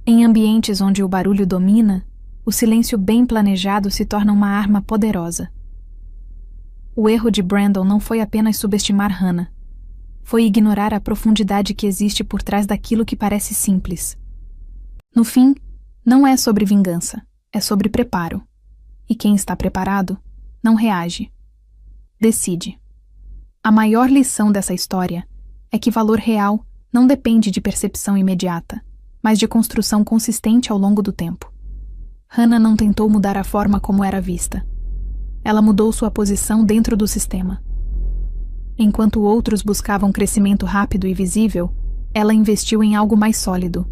Em ambientes onde o barulho domina, o silêncio bem planejado se torna uma arma poderosa. O erro de Brandon não foi apenas subestimar Hannah. Foi ignorar a profundidade que existe por trás daquilo que parece simples. No fim, não é sobre vingança, é sobre preparo. E quem está preparado, não reage. Decide. A maior lição dessa história é que valor real não depende de percepção imediata, mas de construção consistente ao longo do tempo. Hannah não tentou mudar a forma como era vista. Ela mudou sua posição dentro do sistema. Enquanto outros buscavam crescimento rápido e visível, ela investiu em algo mais sólido,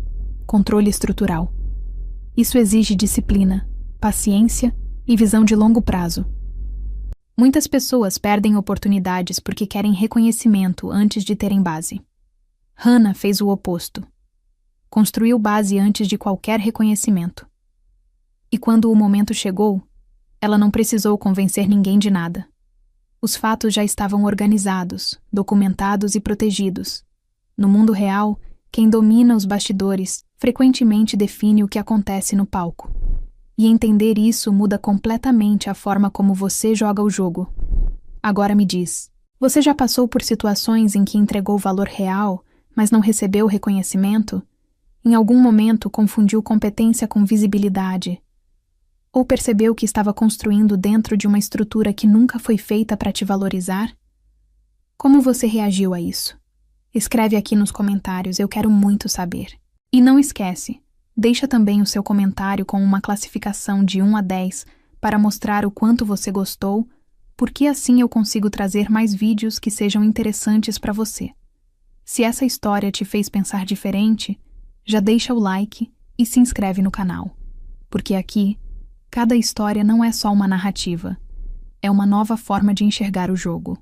controle estrutural. Isso exige disciplina, paciência e visão de longo prazo. Muitas pessoas perdem oportunidades porque querem reconhecimento antes de terem base. Hannah fez o oposto. Construiu base antes de qualquer reconhecimento. E quando o momento chegou, ela não precisou convencer ninguém de nada. Os fatos já estavam organizados, documentados e protegidos. No mundo real, quem domina os bastidores frequentemente define o que acontece no palco. E entender isso muda completamente a forma como você joga o jogo. Agora me diz, você já passou por situações em que entregou valor real, mas não recebeu reconhecimento? Em algum momento confundiu competência com visibilidade? Ou percebeu que estava construindo dentro de uma estrutura que nunca foi feita para te valorizar? Como você reagiu a isso? Escreve aqui nos comentários, eu quero muito saber. E não esquece, deixa também o seu comentário com uma classificação de 1 a 10 para mostrar o quanto você gostou, porque assim eu consigo trazer mais vídeos que sejam interessantes para você. Se essa história te fez pensar diferente, já deixa o like e se inscreve no canal, porque aqui cada história não é só uma narrativa, é uma nova forma de enxergar o jogo.